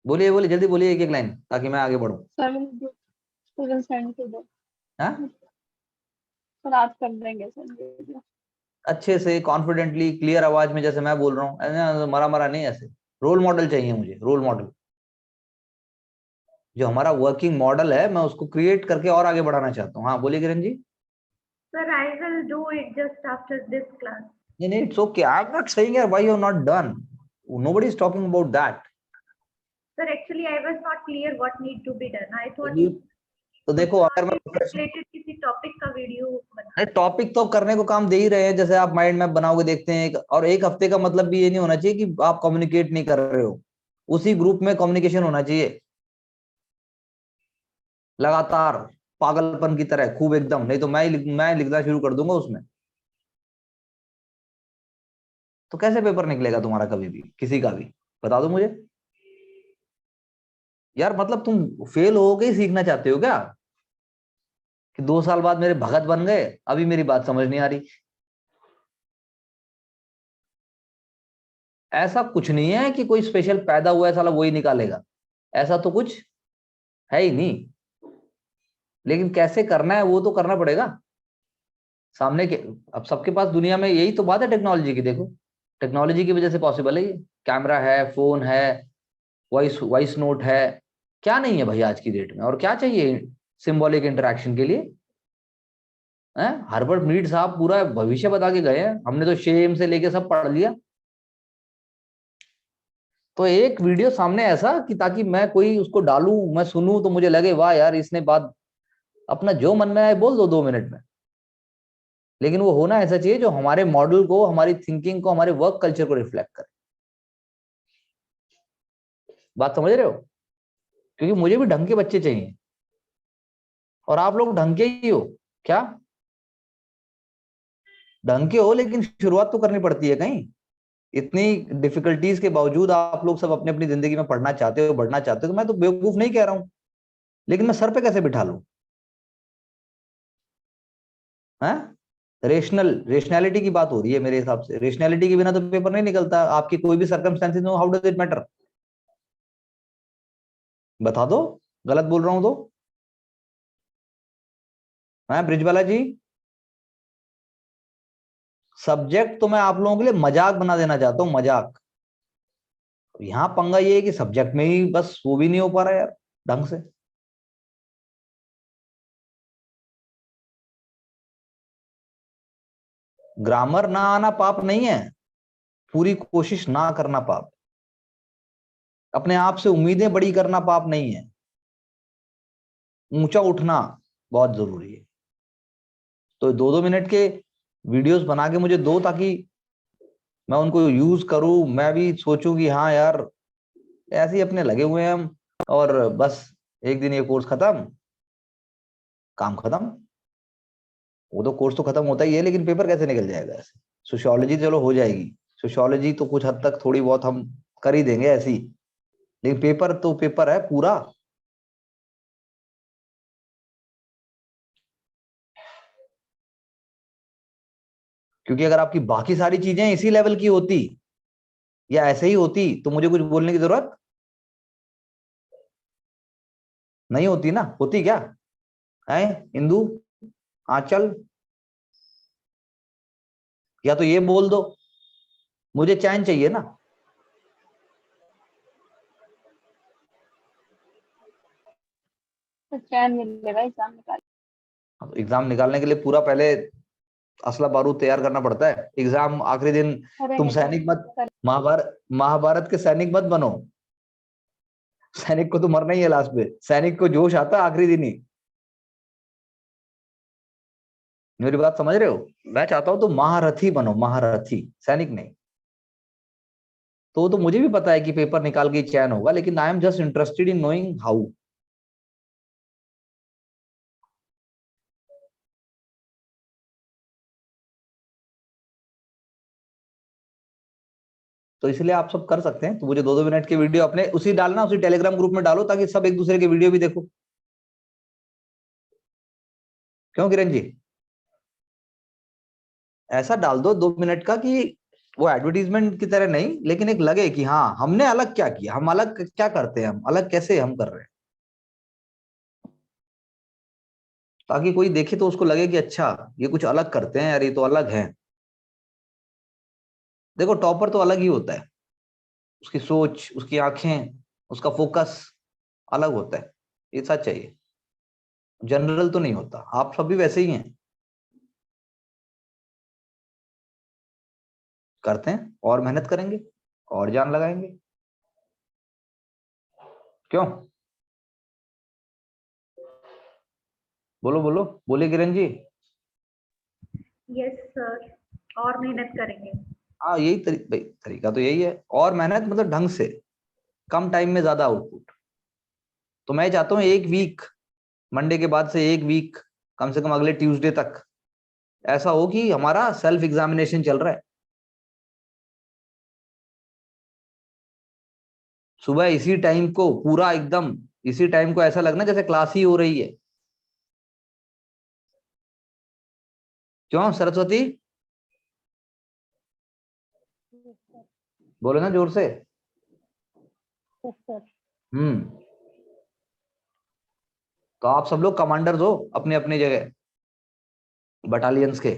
बोलिए बोलिए, जल्दी बोलिए एक एक लाइन, ताकि मैं आगे बढ़ूं। सर मुझे सेंड कर दो। हाँ, सर आज कर देंगे सर वीडियो। अच्छे से कॉन्फिडेंटली क्लियर आवाज में जैसे मैं बोल रहा हूँ, ऐसे मरा मरा नहीं, ऐसे रोल मॉडल चाहिए मुझे, रोल मॉडल। जो हमारा वर्किंग मॉडल है मैं उसको क्रिएट करके और आगे बढ़ाना चाहता हूँ। हाँ बोलिए Kiran ji. Sir, I will do it just after this class. नहीं नहीं, it's okay, I am not saying यार why you are not done, nobody is talking about that. Sir, actually I was not clear what need to be done. I thought तो देखो अगर मैं related किसी topic का video बना। Topic तो करने को काम दे ही रहे हैं, जैसे आप माइंड मैप बनाओगे देखते हैं और एक हफ्ते का मतलब भी ये नहीं होना चाहिए कि आप कम्युनिकेट नहीं कर रहे हो, उसी ग्रुप में कम्युनिकेशन होना चाहिए लगातार पागलपन की तरह खूब एकदम, नहीं तो मैं लिखना शुरू कर दूंगा उसमें। तो कैसे पेपर निकलेगा तुम्हारा कभी भी किसी का भी, बता दो मुझे यार। मतलब तुम फेल हो के ही सीखना चाहते हो क्या, कि 2 साल बाद मेरे भगत बन गए? अभी मेरी बात समझ नहीं आ रही। ऐसा कुछ नहीं है कि कोई स्पेशल पैदा हुआ है साला वही निकालेगा, ऐसा तो कुछ है ही नहीं। लेकिन कैसे करना है वो तो करना पड़ेगा सामने के। अब सबके पास दुनिया में, यही तो बात है टेक्नोलॉजी की, देखो टेक्नोलॉजी की वजह से पॉसिबल है ये। कैमरा है, फोन है, वॉइस वॉइस नोट है, क्या नहीं है भाई आज की डेट में। और क्या चाहिए सिंबॉलिक इंटरेक्शन के लिए? हार्वर्ड मीड साहब पूरा भविष्य बता के गए हैं, हमने तो शेम से लेके सब पढ़ लिया। तो एक वीडियो सामने ऐसा कि ताकि मैं कोई उसको डालूं, मैं सुनूं तो मुझे लगे वाह यार इसने बात, अपना जो मन में आए बोल दो 2 मिनट में। लेकिन वो होना ऐसा चाहिए जो हमारे मॉडल को, हमारी थिंकिंग को, हमारे वर्क कल्चर को रिफ्लेक्ट करे। बात समझ रहे हो? क्योंकि मुझे भी ढंग के बच्चे चाहिए और आप लोग ढंग के ही हो क्या? ढंग के हो, लेकिन शुरुआत तो करनी पड़ती है कहीं। इतनी डिफिकल्टीज के बावजूद आप लोग सब अपनी अपनी जिंदगी में पढ़ना चाहते हो, बढ़ना चाहते हो, तो मैं तो बेवकूफ नहीं कह रहा हूं, लेकिन मैं सर पे कैसे बिठा लूं? है रेशनैलिटी की बात हो रही है मेरे हिसाब से। रेशनैलिटी के बिना तो पेपर नहीं निकलता। आपकी कोई भी सर्कमस्टेंसेस हो, हाउ डज इट मैटर? बता दो, गलत बोल रहा हूं तो। मैं ब्रिजवाला जी, सब्जेक्ट तो मैं आप लोगों के लिए मजाक बना देना चाहता हूं, मजाक। यहां पंगा ये है कि सब्जेक्ट में ही बस वो भी नहीं हो पा रहा यार ढंग से। ग्रामर ना आना पाप नहीं है, पूरी कोशिश ना करना पाप। अपने आप से उम्मीदें बड़ी करना पाप नहीं है, ऊंचा उठना बहुत जरूरी है। तो 2-2 मिनट के वीडियोस बना के मुझे दो, ताकि मैं उनको यूज करूं, मैं भी सोचूं कि हाँ यार ऐसे ही अपने लगे हुए हैं हम, और बस एक दिन ये कोर्स खत्म, काम खत्म। वो तो कोर्स तो खत्म होता ही है, लेकिन पेपर कैसे निकल जाएगा ऐसे? सोशियोलॉजी चलो हो जाएगी, सोशियोलॉजी तो कुछ हद तक थोड़ी बहुत हम कर ही देंगे ऐसी, लेकिन पेपर तो पेपर है पूरा। क्योंकि अगर आपकी बाकी सारी चीजें इसी लेवल की होती या ऐसे ही होती तो मुझे कुछ बोलने की जरूरत नहीं होती ना, होती क्या है? इंदु, आंचल, या तो ये बोल दो मुझे चैन चाहिए ना। तो चैन मिलेगा एग्जाम निकाल। एग्जाम निकालने के लिए पूरा पहले असला बारूद तैयार करना पड़ता है। एग्जाम आखिरी दिन तुम करेंगे सैनिक मत, सर। महाभारत महाभारत के सैनिक मत बनो। सैनिक को तो मरना ही है लास्ट में, सैनिक को जोश आता है आखिरी दिन ही। मेरी बात समझ रहे हो? मैं चाहता हूं तो महारथी बनो, महारथी, सैनिक नहीं। तो मुझे भी पता है कि पेपर निकाल के चैन होगा, लेकिन I am just interested in knowing how. तो इसलिए आप सब कर सकते हैं। तो मुझे 2-2 मिनट की वीडियो अपने उसी डालना, उसी टेलीग्राम ग्रुप में डालो, ताकि सब एक दूसरे के वीडियो भी देखो। क्यों किरण जी? ऐसा डाल दो 2 मिनट का कि वो एडवर्टीजमेंट की तरह नहीं, लेकिन एक लगे कि हाँ हमने अलग क्या किया, हम अलग क्या करते हैं, हम अलग कैसे हम कर रहे हैं, ताकि कोई देखे तो उसको लगे कि अच्छा ये कुछ अलग करते हैं यार, ये तो अलग है। देखो टॉपर तो अलग ही होता है, उसकी सोच, उसकी आंखें, उसका फोकस अलग होता है, ये सच चाहिए। जनरल तो नहीं होता, आप सब भी वैसे ही हैं। करते हैं और मेहनत करेंगे और जान लगाएंगे, क्यों? बोलो बोलो, बोले किरण जी। यस सर, और मेहनत करेंगे। हाँ यही भाई तरीका तो यही है, और मेहनत मतलब ढंग से, कम टाइम में ज्यादा आउटपुट। तो मैं चाहता हूँ एक वीक, मंडे के बाद से एक वीक, कम से कम अगले ट्यूसडे तक ऐसा हो कि हमारा सेल्फ एग्जामिनेशन चल रहा है। सुबह इसी टाइम को पूरा एकदम, इसी टाइम को ऐसा लगना जैसे क्लास ही हो रही है। क्यों सरस्वती? बोले ना जोर से। Yes, sir. तो आप सब लोग कमांडर्स हो अपने अपने जगह, बटालियंस के।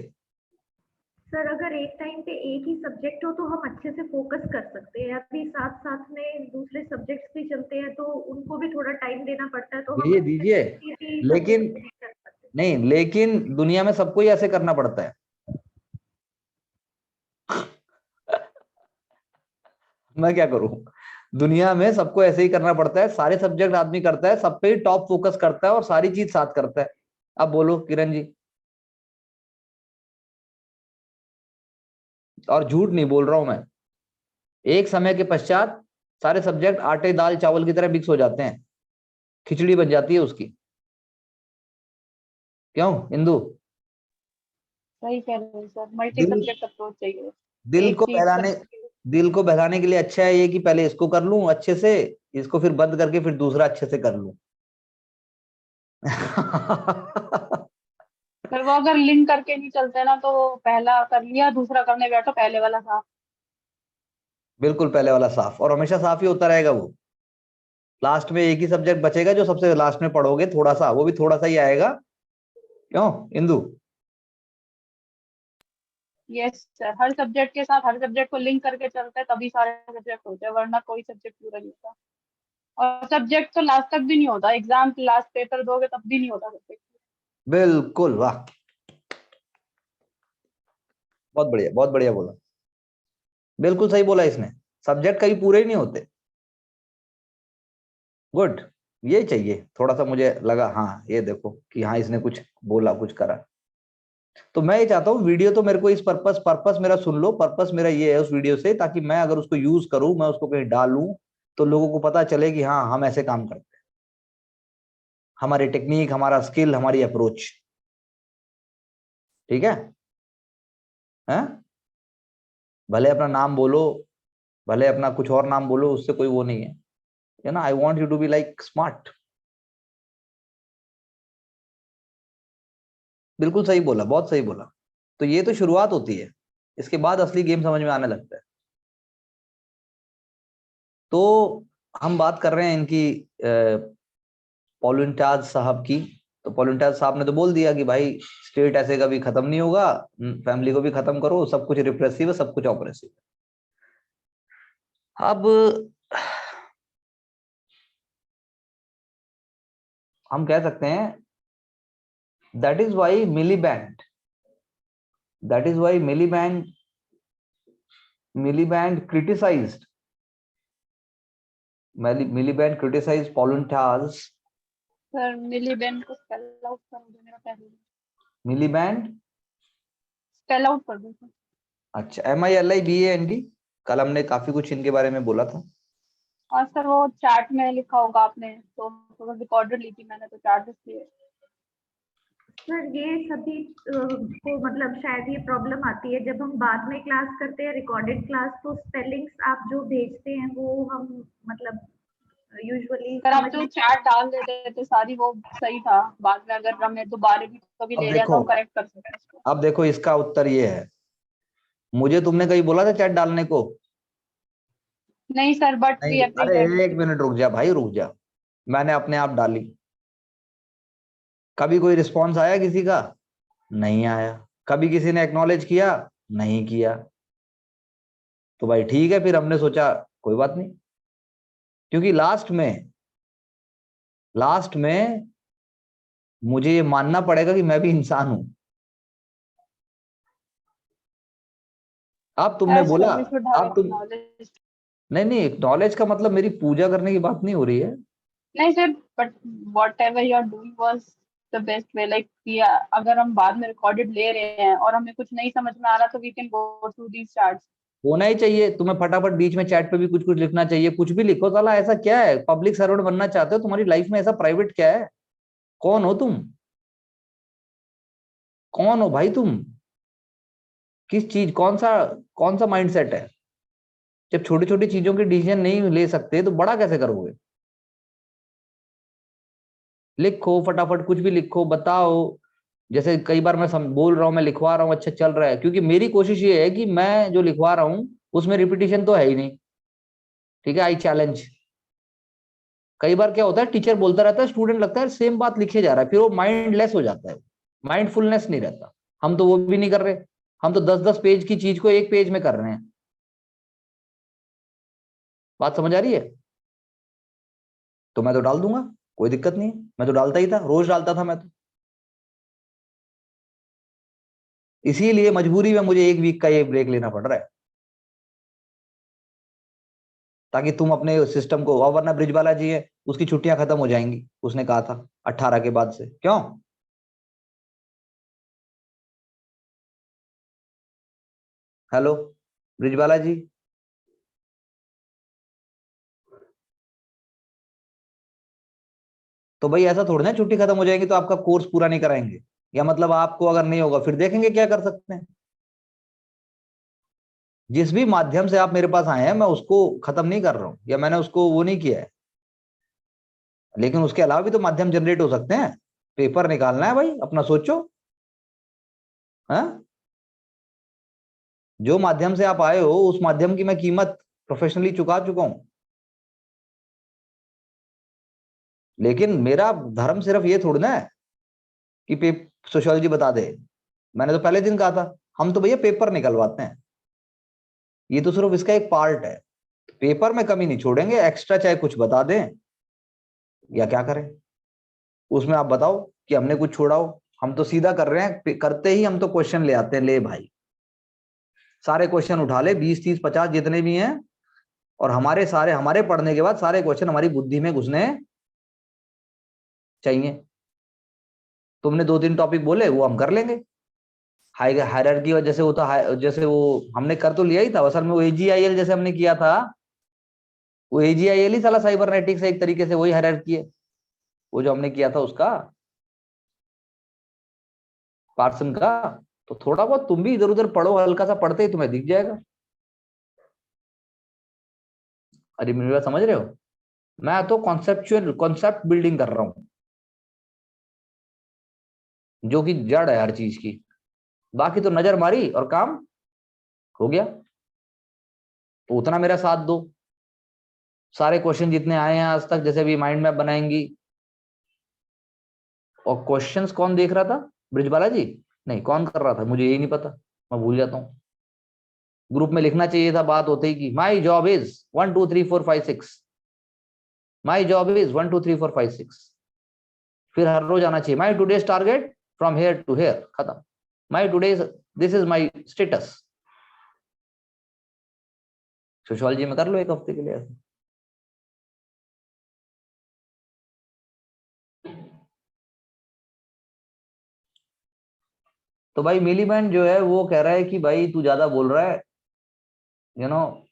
सर अगर एक टाइम पे एक ही सब्जेक्ट हो तो हम अच्छे से फोकस कर सकते हैं, अभी साथ साथ में दूसरे सब्जेक्ट्स भी चलते हैं तो उनको भी थोड़ा टाइम देना पड़ता है, तो हम दीजिए दीजिए, लेकिन नहीं, लेकिन दुनिया में सबको ही ऐसे करना पड़ता है। मैं क्या करूं, दुनिया में सबको ऐसे ही करना पड़ता है, सारे सब्जेक्ट आदमी करता है, सब पे ही टॉप फोकस करता है और सारी चीज साथ करता है। अब बोलो किरण जी। और झूठ नहीं बोल रहा हूं मैं, एक समय के पश्चात सारे सब्जेक्ट आटे दाल चावल की तरह मिक्स हो जाते हैं, खिचड़ी बन जाती है उसकी। क्यों इंदु? सही कह रहे हैं सर, मल्टी दिल, सब्जेक्ट अप्रोच चाहिए। दिल एक को चीज बहलाने, पर दिल को बहलाने के लिए अच्छा है ये कि पहले इसको कर लूं अच्छे से, इसको फिर बंद करके फिर दूसरा अच्छे से कर लूं। फिर वो अगर लिंक करके नहीं चलते ना, तो पहला कर लिया, दूसरा करने बैठो, पहले वाला था। बिल्कुल पहले वाला साफ, और हमेशा साफ ही होता रहेगा वो। लास्ट में एक ही सब्जेक्ट बचेगा जो सबसे लास्ट में पढ़ोगे, थोड़ा सा, वो भी थोड़ा सा ही आएगा। क्यों इंदु? यस सर, हर सब्जेक्ट के साथ हर सब्जेक्ट को लिंक करके चलते हैं तभी सारे सब्जेक्ट होते हैं, वरना कोई सब्जेक्ट पूरा नहीं होता। और सब्जेक्ट तो लास्ट तक भी नहीं होता, एग्जाम लास्ट पेपर दोगे तब भी नहीं होता सब्जेक्ट। बिल्कुल, वाह, बहुत बढ़िया, बहुत बढ़िया बोला, बिल्कुल सही बोला इसने। सब्जेक्ट कभी पूरे ही नहीं होते। गुड, ये चाहिए थोड़ा सा, मुझे लगा हाँ ये देखो कि हाँ इसने कुछ बोला, कुछ करा। तो मैं ये चाहता हूँ वीडियो तो मेरे को इस पर्पस मेरा सुन लो, पर्पस मेरा ये है उस वीडियो से, ताकि मैं अगर उसको यूज करूं, मैं उसको कहीं डालूं, तो लोगों को पता चले कि हाँ हम ऐसे काम करते हैं, हमारी टेक्निक, हमारा स्किल, हमारी अप्रोच। ठीक है? हैं? भले अपना नाम बोलो, भले अपना कुछ और नाम बोलो, उससे कोई वो नहीं है ना। I want you to be like smart. बिल्कुल सही बोला, बहुत सही बोला। तो ये तो शुरुआत होती है, इसके बाद असली गेम समझ में आने लगता है। तो हम बात कर रहे हैं इनकी, पॉलिंटाज साहब की। तो पॉलिंटाज साहब ने तो बोल दिया कि भाई स्टेट ऐसे कभी खत्म नहीं होगा, फैमिली को भी खत्म करो, सब कुछ रिप्रेसिव है, सब कुछ ऑपरेसिव है। अब हम कह सकते हैं that is why Miliband, that is why Miliband criticized, Miliband criticized Poulantzas. Sir Miliband को स्पेल आउट कर दो, मेरा पहले मिलीबैंड, स्पेल आउट कर दो सर। अच्छा MILIBAND। कल हमने काफी कुछ इनके बारे में बोला था। और सर वो चार्ट में लिखा होगा आपने, तो रिकॉर्डेड ली थी मैंने, तो चार्ट इसलिए। सर ये सभी को मतलब शायद ये प्रॉब्लम आती है जब हम बाद में क्लास करते हैं रिकॉर्डेड क्लास, तो स्पेलिंग्स आप जो भेजते हैं वो हम मतलब यूजुअली सर आप समझ जो नहीं। चार्ट डाल देते थे सारी, वो सही था, बाद में अगर हमें दोबारा भी कभी अब ले लिया तो देखो, हम करेक्ट कर सकते हैं इसको। अब देखो इसका उत्तर ये है, मुझे तुमने कहीं बोला था चैट डालने को? नहीं सर, बट वी नहीं, अरे अप्रिशिएट। एक मिनट रुक जा भाई, रुक जा। मैंने अपने आप डाली, कभी कोई रिस्पॉन्स आया किसी का? नहीं आया। कभी किसी ने एक्नॉलेज किया? नहीं किया। तो भाई ठीक है, फिर हमने सोचा कोई बात नहीं, क्योंकि लास्ट में मुझे ये मानना पड़ेगा कि मैं भी इंसान हूं। अब तुमने बोला, we should have अब तुम, acknowledged. नहीं नहीं, नॉलेज का मतलब मेरी पूजा करने की बात नहीं हो रही है। नहीं sir, but whatever you are doing was the best way. Like कि अगर हम बाद में रिकॉर्डेड ले रहे हैं और हमें कुछ नहीं समझ में आ रहा तो we can go through these charts. होना ही चाहिए, तुम्हें फटाफट बीच में चैट पे भी कुछ कुछ लिखना चाहिए, कुछ भी लिखो साला, ऐसा क्या है, पब्लिक सर्वेंट बनना चाहते हो, तुम्हारी लाइफ में ऐसा प्राइवेट क्या है, कौन हो तुम, कौन हो भाई तुम, किस चीज, कौन सा माइंडसेट है। जब छोटी छोटी चीजों के डिसीजन नहीं ले सकते तो बड़ा कैसे करोगे। लिखो फटाफट, कुछ भी लिखो, बताओ। जैसे कई बार मैं बोल रहा हूँ, मैं लिखवा रहा हूँ, अच्छा चल रहा है, क्योंकि मेरी कोशिश ये है कि मैं जो लिखवा रहा हूँ उसमें रिपीटिशन तो है ही नहीं, ठीक है, आई चैलेंज। कई बार क्या होता है, टीचर बोलता रहता है, स्टूडेंट लगता है सेम बात लिखे जा रहा है, फिर वो माइंडलेस हो जाता है, माइंडफुलनेस नहीं रहता। हम तो वो भी नहीं कर रहे, हम तो 10-10 पेज की चीज को एक पेज में कर रहे हैं। बात समझ आ रही है। तो मैं तो डाल दूंगा, कोई दिक्कत नहीं है, मैं तो डालता ही था, रोज डालता था मैं तो। इसीलिए मजबूरी में मुझे 1 वीक का ये ब्रेक लेना पड़ रहा है, ताकि तुम अपने सिस्टम को, वरना ब्रिजबाला जी है, उसकी छुट्टियां खत्म हो जाएंगी, उसने कहा था 18 के बाद से। क्यों? हेलो ब्रिजबाला जी, तो भाई ऐसा थोड़ी ना छुट्टी खत्म हो जाएगी तो आपका कोर्स पूरा नहीं कराएंगे, या मतलब आपको अगर नहीं होगा फिर देखेंगे क्या कर सकते हैं। जिस भी माध्यम से आप मेरे पास आए हैं मैं उसको खत्म नहीं कर रहा हूं, या मैंने उसको वो नहीं किया है, लेकिन उसके अलावा भी तो माध्यम जनरेट हो सकते हैं। पेपर निकालना है भाई, अपना सोचो। हाँ, जो माध्यम से आप आए हो उस माध्यम की मैं कीमत प्रोफेशनली चुका चुका हूं, लेकिन मेरा धर्म सिर्फ ये थोड़ी ना है कि सोशियोलॉजी बता दे। मैंने तो पहले दिन कहा था, हम तो भैया पेपर निकलवाते हैं, ये तो सिर्फ इसका एक पार्ट है। पेपर में कमी नहीं छोड़ेंगे, एक्स्ट्रा चाहे कुछ बता दें या क्या करें, उसमें आप बताओ कि हमने कुछ छोड़ा हो। हम तो सीधा कर रहे हैं, करते ही हम तो क्वेश्चन ले आते हैं, ले भाई सारे क्वेश्चन उठा ले, 20-30-50 जितने भी हैं, और हमारे पढ़ने के बाद सारे क्वेश्चन हमारी बुद्धि में घुसने चाहिए। तुमने 2-3 टॉपिक बोले वो हम कर लेंगे, हायरार्की और जैसे होता, जैसे वो हमने कर तो लिया ही था असल में, वो AGIL जैसे हमने किया था, वो AGIL ही साला साइबरनेटिक्स है एक तरीके से, वही हायरार्की है वो जो हमने किया था उसका, पार्सन का। तो थोड़ा बहुत तुम भी इधर उधर पढ़ो, हल्का सा पढ़ते ही तुम्हें दिख जाएगा। अरे मेरी बात समझ रहे हो, मैं तो कॉन्सेप्ट बिल्डिंग कर रहा हूं, जो कि जड़ है हर चीज की। बाकी तो नजर मारी और काम हो गया, तो उतना मेरा साथ दो। सारे क्वेश्चन जितने आए हैं आज तक, जैसे भी माइंड मैप बनाएंगी। और क्वेश्चंस कौन देख रहा था, ब्रिजबाला जी? नहीं, कौन कर रहा था मुझे यही नहीं पता, मैं भूल जाता हूँ। ग्रुप में लिखना चाहिए था बात होते ही की, my job is 1 2 3 4 5 6, my job is 1 2 3 4 5 6। फिर हर रोज आना चाहिए, my today's target from here to here, खत्म। My today's, this is my status. Sociology में कर लो 1 हफ्ते के लिए ऐसा। तो भाई मिलीबैंड जो है वो कह रहा है कि भाई तू ज्यादा बोल रहा है, you know,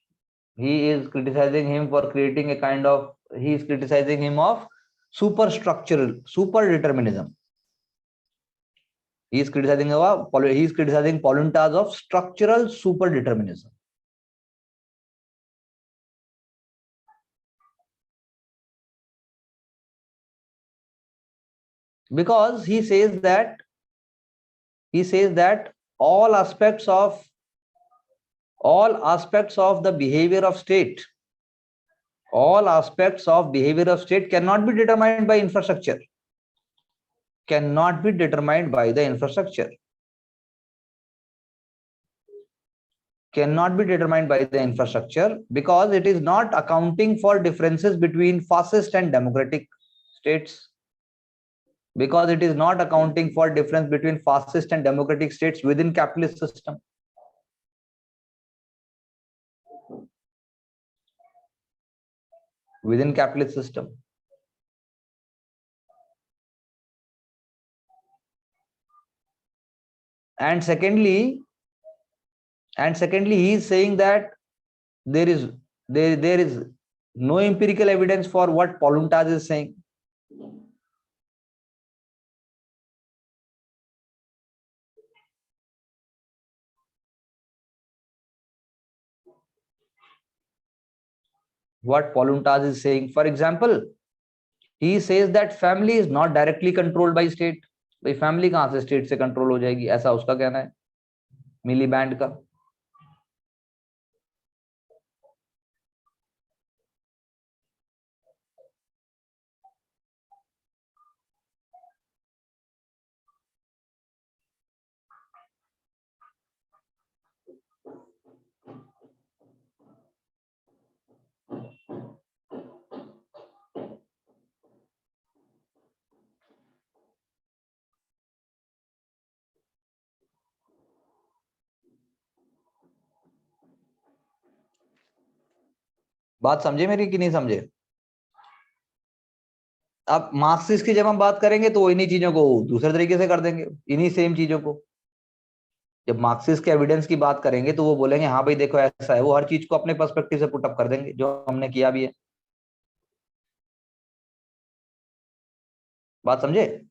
he is criticizing him for creating a kind of, he is criticizing him of super determinism. He is criticizing Paulintas of structural super determinism. Because he says that all aspects of the behavior of state, cannot be determined by infrastructure, cannot be determined by the infrastructure because it is not accounting for differences between fascist and democratic states. Because it is not accounting for difference between fascist and democratic states within capitalist system. Within capitalist system. And secondly, he is saying that there is no empirical evidence for what Poluntaz is saying. What Poluntaz is saying. For example, he says that family is not directly controlled by state. भाई family कहां से state से control हो जाएगी, ऐसा उसका कहना है मिलीबैंड का. बात समझे मेरी कि नहीं समझे? अब मार्क्सिस्ट की जब हम बात करेंगे तो इन्हीं चीजों को दूसरे तरीके से कर देंगे, इन्हीं सेम चीजों को. जब मार्क्सिस्ट के एविडेंस की बात करेंगे तो वो बोलेंगे हाँ भाई देखो ऐसा है, वो हर चीज को अपने पर्सपेक्टिव से पुट अप कर देंगे, जो हमने किया भी है. बात समझे?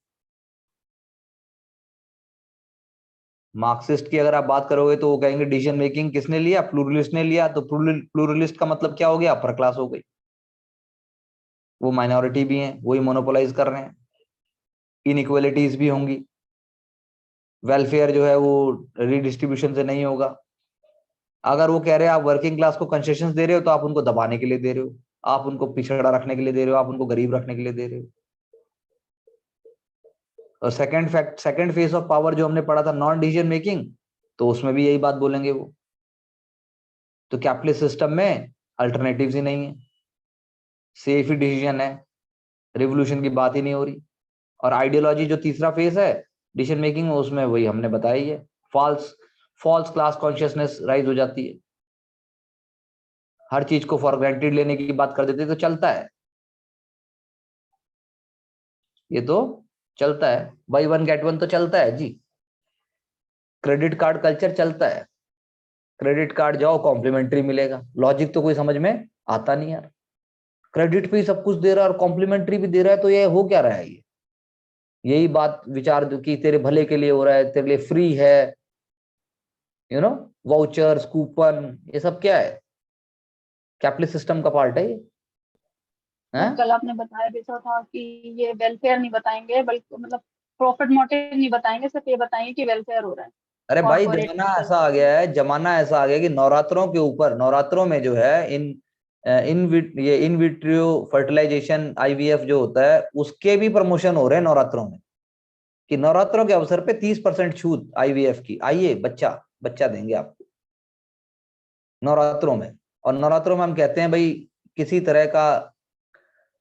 मार्क्सिस्ट की अगर आप बात करोगे तो वो कहेंगे डिसीजन मेकिंग किसने लिया, प्लूरलिस्ट ने लिया. तो प्लूरलिस्ट का मतलब क्या हो गया, अपर क्लास हो गई. वो माइनॉरिटी भी हैं, वही मोनोपोलाइज कर रहे हैं. इनइक्वालिटीज भी होंगी. वेलफेयर जो है वो रीडिस्ट्रीब्यूशन से नहीं होगा. अगर वो कह रहे हैं आप वर्किंग क्लास को कंसेशंस दे रहे हो तो आप उनको दबाने के लिए दे रहे हो, आप उनको पिछड़ा रखने के लिए दे रहे हो, आप उनको गरीब रखने के लिए दे रहे हो. और सेकंड फेज ऑफ पावर जो हमने पढ़ा था नॉन डिसीजन मेकिंग, तो उसमें भी यही बात बोलेंगे वो. तो कैपिटलिस्ट सिस्टम में अल्टरनेटिव्स ही नहीं है, सेफ ही डिसीजन है, रिवोल्यूशन की बात ही नहीं हो रही. और आइडियोलॉजी जो तीसरा फेज है डिसीजन मेकिंग में, उसमें वही हमने बताया ही है, फॉल्स क्लास कॉन्शियसनेस राइज हो जाती है. हर चीज को फॉर ग्रांटेड लेने की बात कर देते तो चलता है, ये तो चलता है. बाई वन गेट वन तो चलता है जी. क्रेडिट कार्ड कल्चर चलता है. क्रेडिट कार्ड जाओ कॉम्प्लीमेंट्री मिलेगा. लॉजिक तो कोई समझ में आता नहीं यार. क्रेडिट पे ही सब कुछ दे रहा है और कॉम्प्लीमेंट्री भी दे रहा है, तो ये हो क्या रहा है? ये यही बात विचार कि तेरे भले के लिए हो रहा है, तेरे लिए फ्री है, यू नो, वाउचर्स, कूपन, ये सब क्या है? कैपिटलिस्ट सिस्टम का पार्ट है ये. कल आपने बताया भी तो था कि ये वेलफेयर नहीं बताएंगे, बल्कि मतलब प्रॉफिट मोटिव नहीं बताएंगे, सिर्फ ये बताएंगे कि वेलफेयर हो रहा है. अरे भाई जमाना ऐसा आ गया है, जमाना ऐसा आ गया कि नवरात्रों के ऊपर, नवरात्रों में जो है ये इन विट्रियो फर्टिलाइजेशन आईवीएफ जो होता है उसके भी प्रमोशन हो रहे हैं नवरात्रों में, कि नवरात्रों के अवसर पे 30% छूट आईवीएफ की. आइए बच्चा देंगे आपको नवरात्रों में. और नवरात्रों में हम कहते हैं भाई किसी तरह का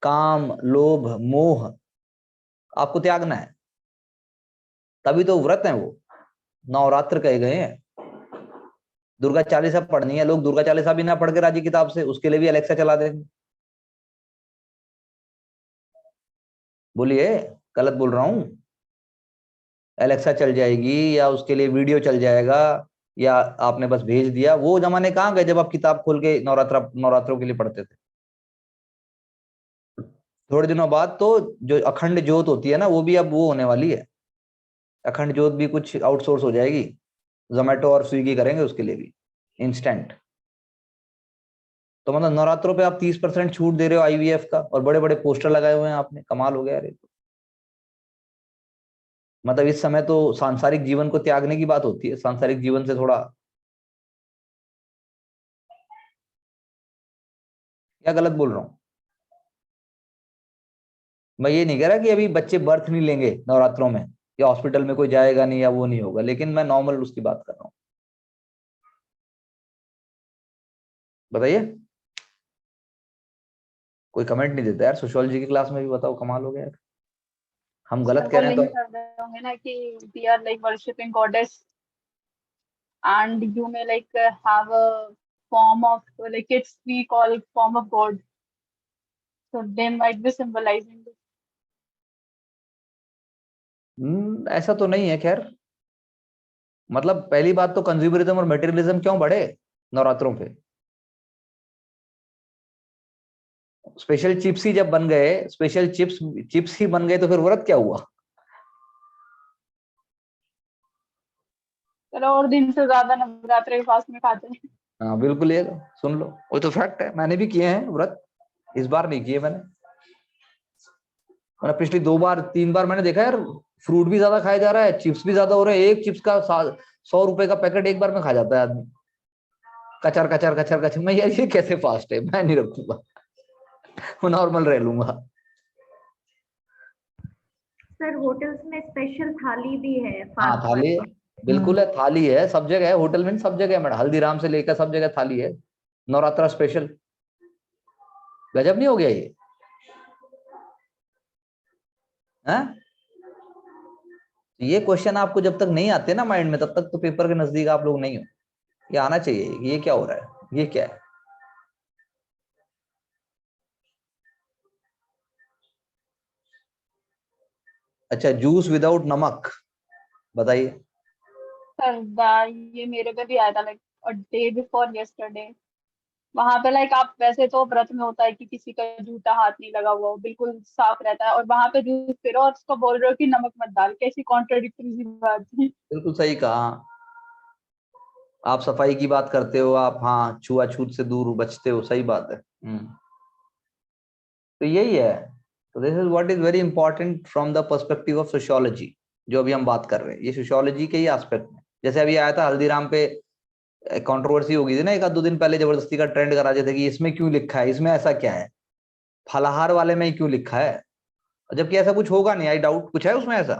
काम, लोभ, मोह आपको त्यागना है, तभी तो व्रत है वो, नवरात्र कहे गए हैं. दुर्गा चालीसा पढ़नी है, लोग दुर्गा चालीसा भी ना पढ़ के राजी किताब से, उसके लिए भी अलेक्सा चला देंगे. बोलिए गलत बोल रहा हूं? अलेक्सा चल जाएगी या उसके लिए वीडियो चल जाएगा, या आपने बस भेज दिया. वो जमाने कहाँ गए जब आप किताब खोल के नवरात्रों के लिए पढ़ते थे. थोड़े दिनों बाद तो जो अखंड ज्योत होती है ना, वो भी अब वो होने वाली है. अखंड ज्योत भी कुछ आउटसोर्स हो जाएगी, जोमेटो और स्विगी करेंगे उसके लिए भी इंस्टेंट. तो मतलब नवरात्रों पे आप 30% छूट दे रहे हो आईवीएफ का, और बड़े बड़े पोस्टर लगाए हुए हैं आपने. कमाल हो गया यार. मतलब इस समय तो सांसारिक जीवन को त्यागने की बात होती है, सांसारिक जीवन से थोड़ा, क्या गलत बोल रहा हूं? मैं ये नहीं कह रहा कि अभी बच्चे बर्थ नहीं लेंगे नवरात्रों में, या हॉस्पिटल में कोई जाएगा नहीं, या वो नहीं होगा, लेकिन मैं नॉर्मल उसकी बात कर रहा हूँ. बताइए, कोई कमेंट नहीं देता यार सोशियोलॉजी की क्लास में भी। बताओ, कमाल हो गया यार। हम गलत कह रहे हैं लिंक तो कर रहे होंगे ना कि we are like worshipping goddess and you may like have a form of like it's we call form of god, so they might be symbolizing this. ऐसा तो नहीं है खैर। मतलब पहली बात तो कंज्यूमरिज्म और मटेरियलिज्म क्यों बढ़े नवरात्रों पे? स्पेशल चिप्स ही जब बन गए, स्पेशल चिप्स ही बन गए, तो फिर व्रत क्या हुआ? चलो और दिन से ज्यादा नवरात्रि के फास्ट में खाते हैं। हाँ बिल्कुल, ये सुन लो, वो तो फैक्ट है। मैंने भी किए हैं व्रत, इस बार नहीं किए मैंने। मैंने पिछली 2 बार 3 बार मैंने देखा यार, फ्रूट भी ज्यादा खाया जा रहा है, चिप्स भी ज्यादा हो रहे हैं। एक चिप्स का 100 रुपए का पैकेट एक बार में खा जाता है आदमी, कचर कचर कचर कचर। मैं यार ये कैसे फास्ट है, मैं नहीं रखूंगा, मैं नॉर्मल रह लूंगा। सर होटल्स में स्पेशल थाली भी है हाँ फास्ट थाली है, वाली। बिल्कुल है, थाली है, सब जगह है। होटल में सब जगह है मैडम, हल्दीराम से लेकर सब जगह थाली है। नवरात्रा स्पेशल, गजब नहीं हो गया ये? हैं? ये क्वेश्चन आपको जब तक नहीं आते ना माइंड में, तब तक तो पेपर के नजदीक आप लोग नहीं हो। ये आना चाहिए, ये क्या हो रहा है, ये क्या है? अच्छा, जूस विदाउट नमक, बताइए। सर ये मेरे पे भी आया था like a day before yesterday. वहां पे लाइक आप वैसे तो व्रत में होता है कि किसी का जूता हाथ नहीं लगा हुआ हो, बिल्कुल साफ रहता है, और वहां पे जूस पी रहे हो और उसको बोल रहे हो कि नमक मत डाल। कैसी कॉन्ट्रडिक्टरी सी बात थी। बिल्कुल सही कहा। आप सफाई की बात करते हो, आप हाँ छुआछूत से दूर बचते हो, सही बात है। तो यही है। तो this is what is very important from the perspective of sociology, जो अभी हम बात कर रहे हैं, ये सोशियोलॉजी के ही एस्पेक्ट में। जैसे अभी आया था हल्दीराम पे, कंट्रोवर्सी हो गई थी ना 1-2 दिन पहले, जबरदस्ती का ट्रेंड करा रहे थे कि इसमें क्यों लिखा है, इसमें ऐसा क्या है, फलाहार वाले में ही क्यों लिखा है, जबकि ऐसा कुछ होगा नहीं। आई डाउट कुछ है उसमें ऐसा।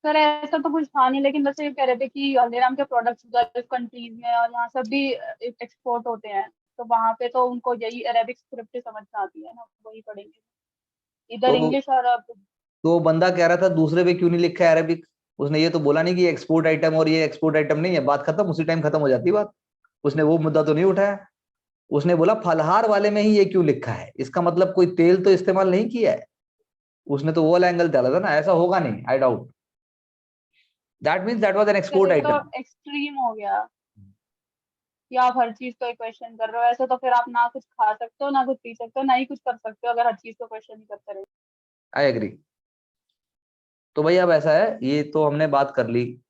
सर ऐसा तो कुछ था नहीं, लेकिन बस ये कह रहे थे कि हल्दीराम के प्रोडक्ट्स गल्फ कंट्रीज में और यहाँ सब भी एक्सपोर्ट होते हैं, तो वहां पे तो उनको यही अरेबिक स्क्रिप्ट समझ में आती है ना, वही पढ़ेंगे। इधर तो इंग्लिश और अब तो बंदा कह रहा था दूसरे पे क्यों नहीं लिखा है अरेबिक, उसने ये तो बोला नहीं कि एक्सपोर्ट आइटम और ये एक्सपोर्ट आइटम नहीं है, बात खत्म, उसी टाइम खत्म हो जाती बात। उसने वो मुद्दा तो नहीं उठाया। उसने बोला फलहार वाले में ही ये क्यों लिखा है, इसका मतलब कोई तेल तो इस्तेमाल नहीं किया है। उसने तो वो वाला एंगल डाला था ना, ऐसा होगा नहीं, I doubt. That means that was an export ये तो आइटम। एक्सट्रीम हो गया कि आप हर चीज को क्वेश्चन कर रहे हो। ऐसे तो फिर आप ना कुछ खा सकते हो, ना कुछ पी सकते हो, ना ही कुछ कर सकते हो, अगर हर चीज को क्वेश्चन ही करते रहे। I agree. तो भाई अब ऐसा है, ये तो हमने बात कर ली।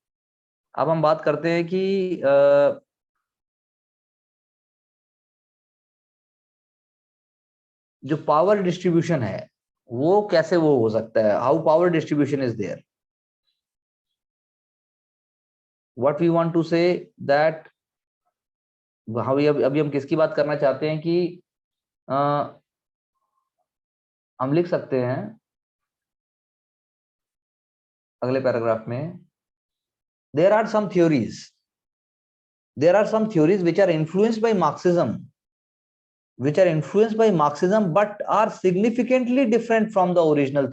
अब हम बात करते हैं कि जो पावर डिस्ट्रीब्यूशन है वो कैसे वो हो सकता है, how power distribution is there. What we want to say that, अभी हम किसकी बात करना चाहते हैं कि हम लिख सकते हैं अगले पैराग्राफ में, there are some theories which are influenced by Marxism but are significantly different from the original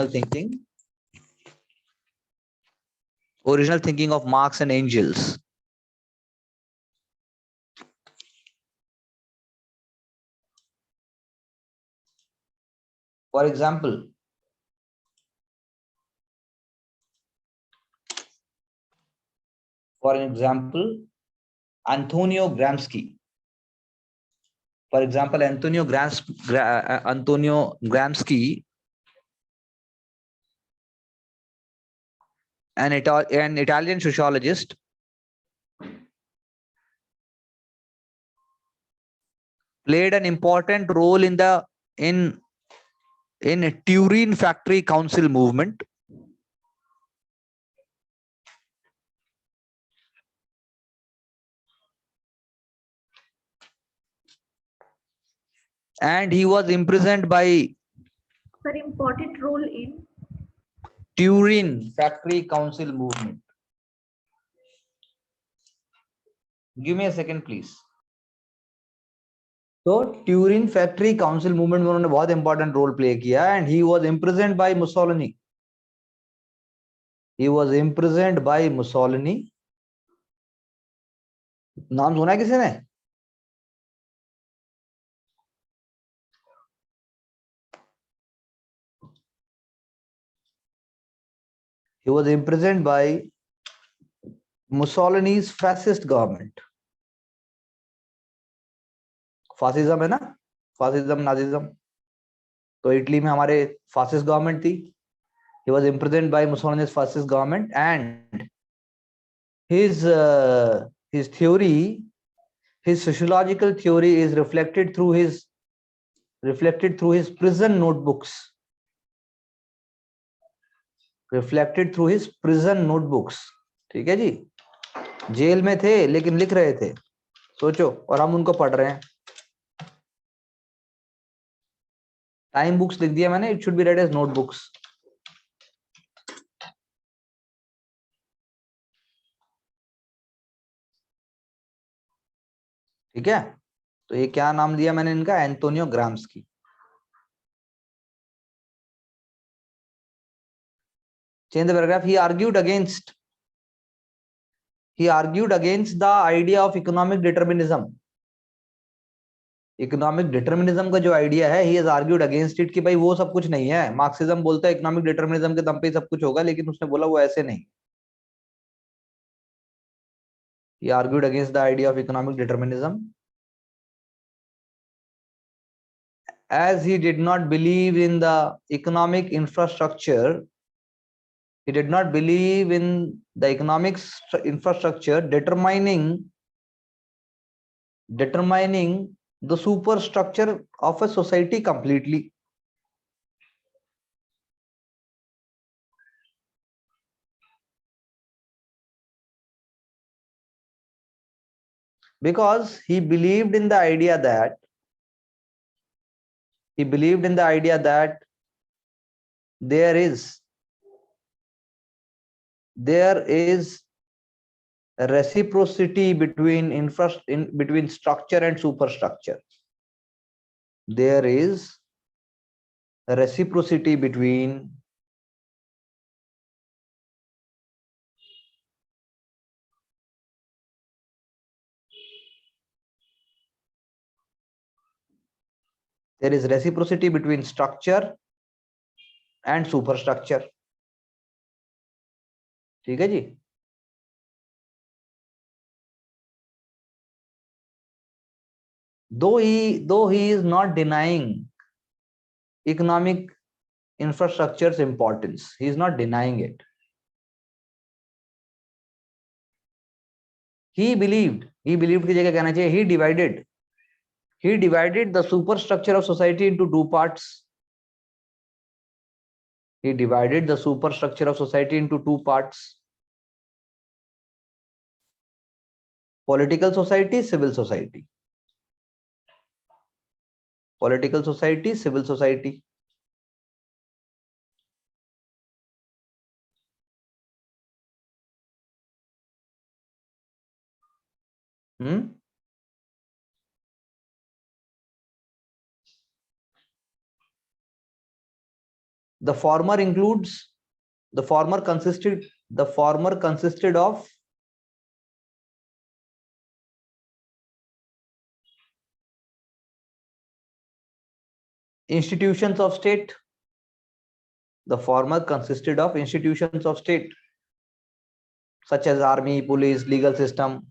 thinking, of Marx and Engels. For example, Antonio Gramsci. Antonio Gramsci, an Italian sociologist, played an important role in Turin Factory Council movement. And he was imprisoned by Sir, important role in Turin Factory Council movement. Give me a second please. तो Turin factory council movement में उन्होंने बहुत important role play किया and he was imprisoned bye Mussolini. He was imprisoned bye Mussolini. नाम सुना है किसी ने? He was imprisoned by Mussolini's fascist government. Fascism है ना, फासिज्म नाजिज्म, तो इटली में हमारे फासिस्ट गवर्नमेंट थी। He was imprisoned by Mussolini's fascist government and his theory, his sociological theory is reflected through his prison notebooks. Reflected through his prison notebooks. ठीक है जी, jail में थे लेकिन लिख रहे थे, सोचो, और हम उनको पढ़ रहे हैं। टाइम बुक्स लिख दिया मैंने, it should be read as notebooks. ठीक है, तो ये क्या नाम दिया मैंने इनका? Antonio Gramsci. Change the paragraph. he argued against the idea of economic determinism. Economic determinism का जो आइडिया है, he has argued against it, कि भाई वो सब कुछ नहीं है। मार्क्सिज्म बोलता है इकोनॉमिक डिटर्मिनिज्म के दम पे ही सब कुछ होगा, लेकिन उसने बोला वो ऐसे नहीं। he argued against the idea of economic determinism as he did not believe in the economic infrastructure. He did not believe in the economic infrastructure determining the superstructure of a society completely. Because he believed in the idea that there is a reciprocity between between structure and superstructure. There is a reciprocity between structure and superstructure. ठीक है जी। though he is not denying economic infrastructure's importance, he is not denying it. He believed की जगह कहना चाहिए he divided the superstructure of society into two parts. He divided the superstructure of society into two parts: political society, civil society. Political society, civil society. The former consisted of institutions of state. The former consisted of institutions of state such as army, police, legal system.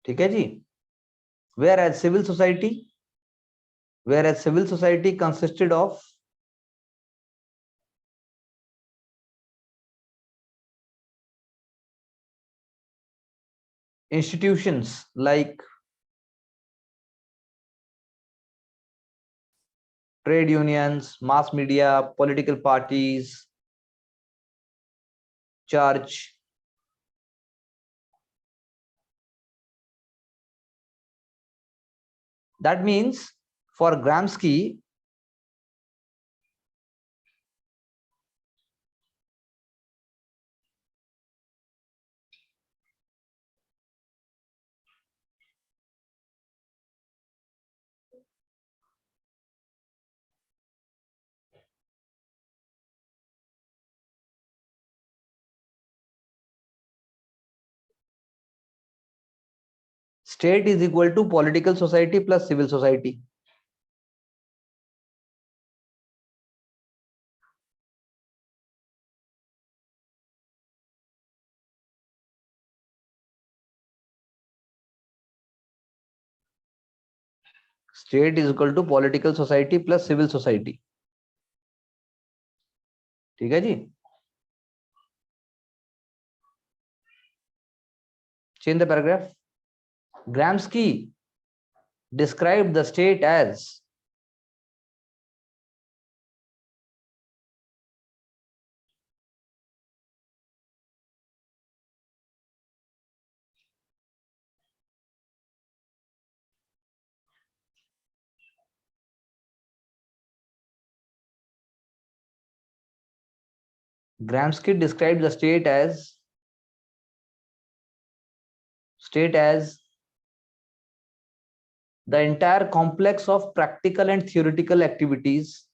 ठीक है जी। Whereas civil society consisted of institutions like trade unions, mass media, political parties, church. That means for Gramsci, state is equal to political society plus civil society. State is equal to political society plus civil society. ठीक है जी। Change the paragraph. Gramsci described the state as Gramsci described the state as the entire complex of practical and theoretical activities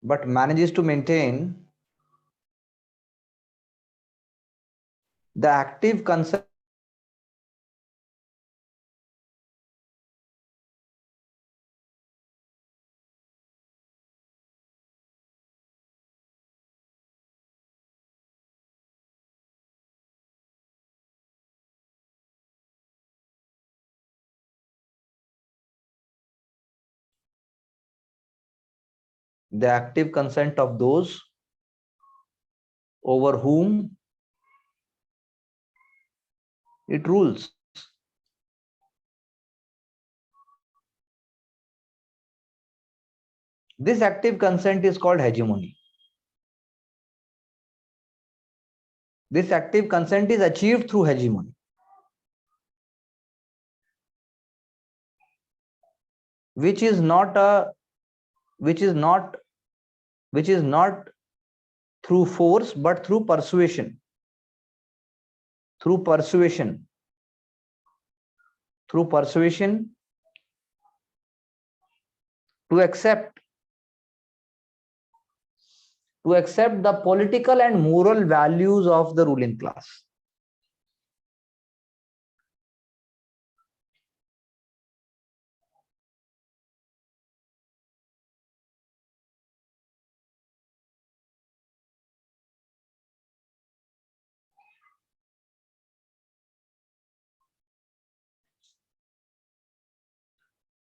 but manages to maintain the active consent of those over whom it rules. This active consent is called hegemony. This active consent is achieved through hegemony, which is not through force but through persuasion. Through persuasion to accept the political and moral values of the ruling class.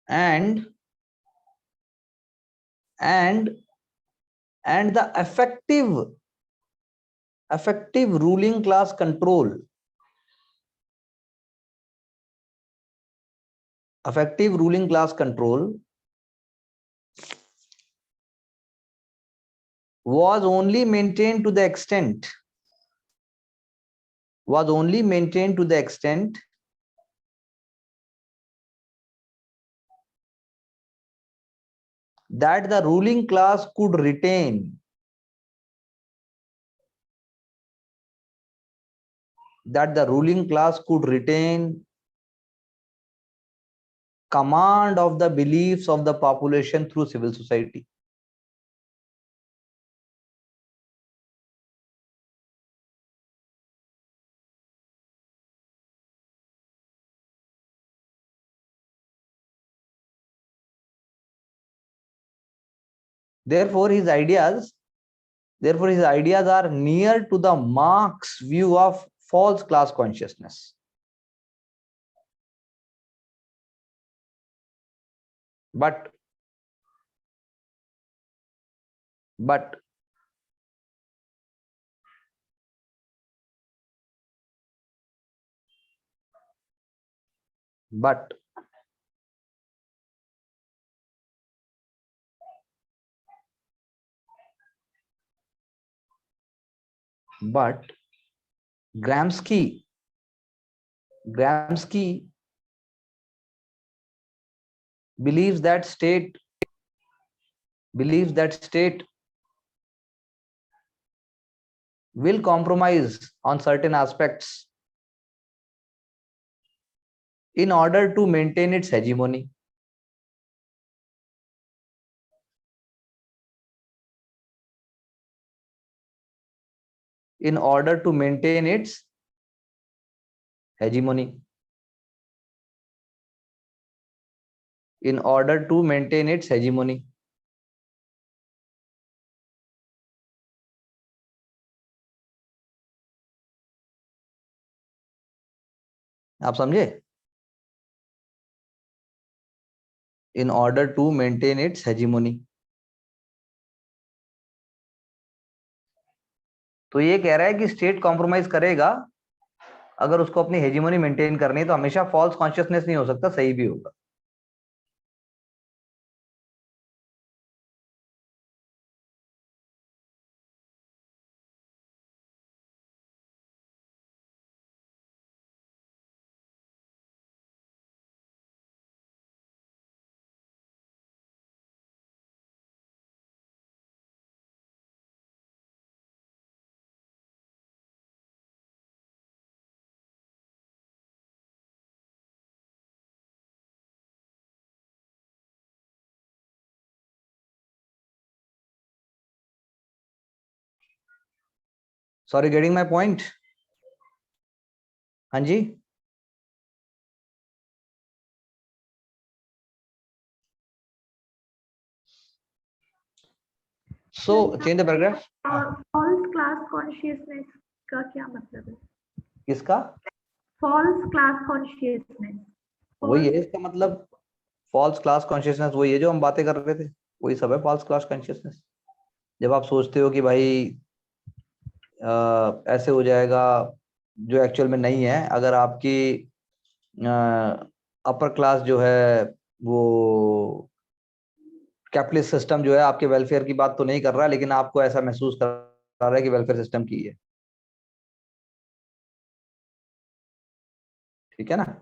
and the effective ruling class control. Effective ruling class control was only maintained to the extent that the ruling class could retain command of the beliefs of the population through civil society. Therefore his ideas are near to the Marx view of false class consciousness. But Gramsci believes that state will compromise on certain aspects in order to maintain its hegemony. In order to maintain its hegemony. आप समझे? In order to maintain its hegemony. तो ये कह रहा है कि state compromise करेगा अगर उसको अपनी हेजिमोनी मेंटेन करनी है, तो हमेशा फॉल्स कॉन्शियसनेस नहीं हो सकता, सही भी होगा। Sorry, getting my point? हाँ जी, so change the paragraph. False class consciousness का क्या मतलब है? किसका? False class consciousness. वही है इसका मतलब, false class consciousness वही है जो हम बातें कर रहे थे, वही सब है false class consciousness। जब आप सोचते हो कि भाई ऐसे हो जाएगा, जो एक्चुअल में नहीं है। अगर आपकी अपर क्लास जो है वो कैपिटलिस्ट सिस्टम जो है आपके वेलफेयर की बात तो नहीं कर रहा, लेकिन आपको ऐसा महसूस कर रहा है कि वेलफेयर सिस्टम की है, ठीक है ना?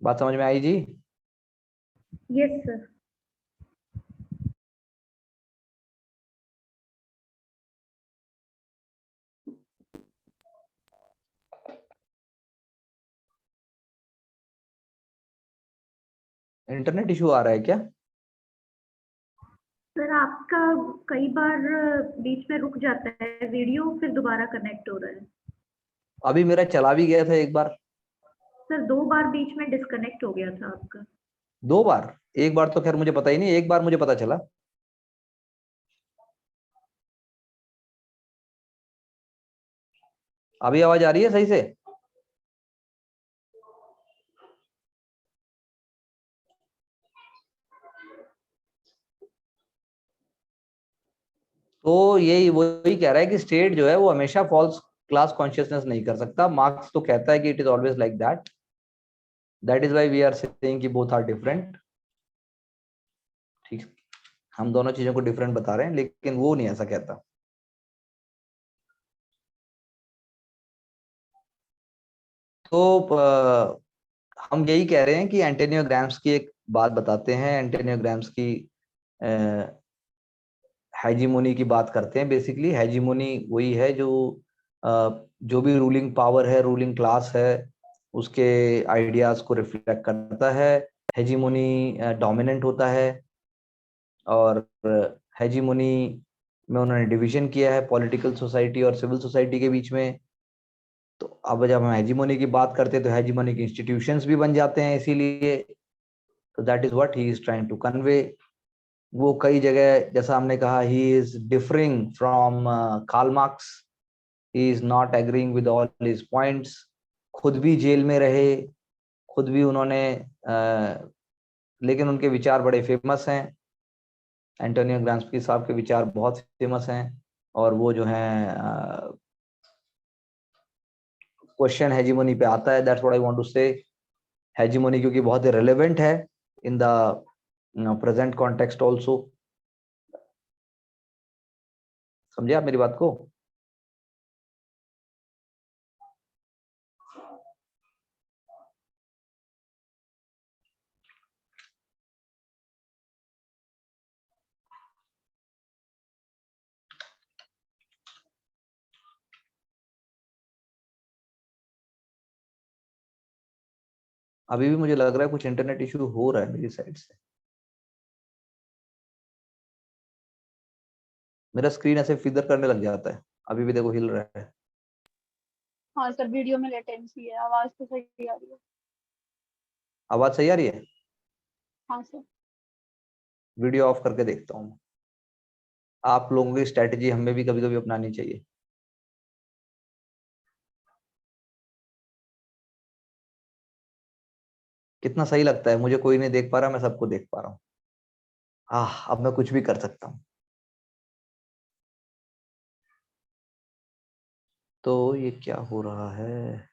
बात समझ में आई जी? Yes sir. इंटरनेट इशू आ रहा है क्या? सर आपका कई बार बीच में रुक जाता है वीडियो, फिर दोबारा कनेक्ट हो रहा है। अभी मेरा चला भी गया था एक बार। सर 2 बार बीच में डिस्कनेक्ट हो गया था आपका। 2 बार? एक बार तो खैर मुझे पता ही नहीं, एक बार मुझे पता चला। अभी आवाज आ रही है सही से? तो यही वही कह रहा है कि स्टेट जो है वो हमेशा फॉल्स क्लास कॉन्शियसनेस नहीं कर सकता। मार्क्स तो कहता है कि it is always like that, that is why we are saying कि बोथ आर डिफरेंट। ठीक, हम दोनों चीजों को डिफरेंट बता रहे हैं, लेकिन वो नहीं ऐसा कहता। तो हम यही कह रहे हैं कि एंटोनियो ग्राम्स की एक बात बताते हैं। एंटोनियो ग्राम्स की हेजीमोनी की बात करते हैं। बेसिकली हेजीमोनी वही है जो भी रूलिंग पावर है, रूलिंग क्लास है, उसके आइडियाज को रिफ्लेक्ट करता है। हेजीमोनी डोमिनेंट होता है, और हेजीमोनी में उन्होंने डिवीजन किया है पॉलिटिकल सोसाइटी और सिविल सोसाइटी के बीच में। तो अब जब हम हेजीमोनी की बात करते हैं तो हेजीमोनिक इंस्टीट्यूशंस भी बन जाते हैं इसीलिए। तो that is what he is trying to convey. वो कई जगह जैसा हमने कहा, he is differing from Karl Marx, he is not agreeing with all his points. खुद भी जेल में रहे, खुद भी उन्होंने लेकिन उनके विचार बड़े फेमस हैं। एंटोनियो ग्राम्स्की साहब के विचार बहुत फेमस हैं, और वो जो है क्वेश्चन हेजीमोनी पे आता है। That's what I want to say. Hegemony क्योंकि बहुत ही रेलेवेंट है in the present context also. समझे आप मेरी बात को? अभी भी मुझे लग रहा है कुछ इंटरनेट इशू हो रहा है मेरी साइड से। मेरा स्क्रीन ऐसे फिदर करने लग जाता है, अभी भी देखो हिल रहा है। हाँ सर, वीडियो में लेटेंसी है, आवाज तो सही आ रही है। आवाज सही आ रही है? हाँ सर। वीडियो ऑफ करके देखता हूँ। आप लोगों की स्ट्रेटेजी हमें भी कभी कभी अपनानी चाहिए। कितना सही लगता है, मुझे कोई नहीं देख पा रहा, मैं सबको देख पा रहा हूँ। अब मैं कुछ भी कर सकता हूँ। तो ये क्या हो रहा है?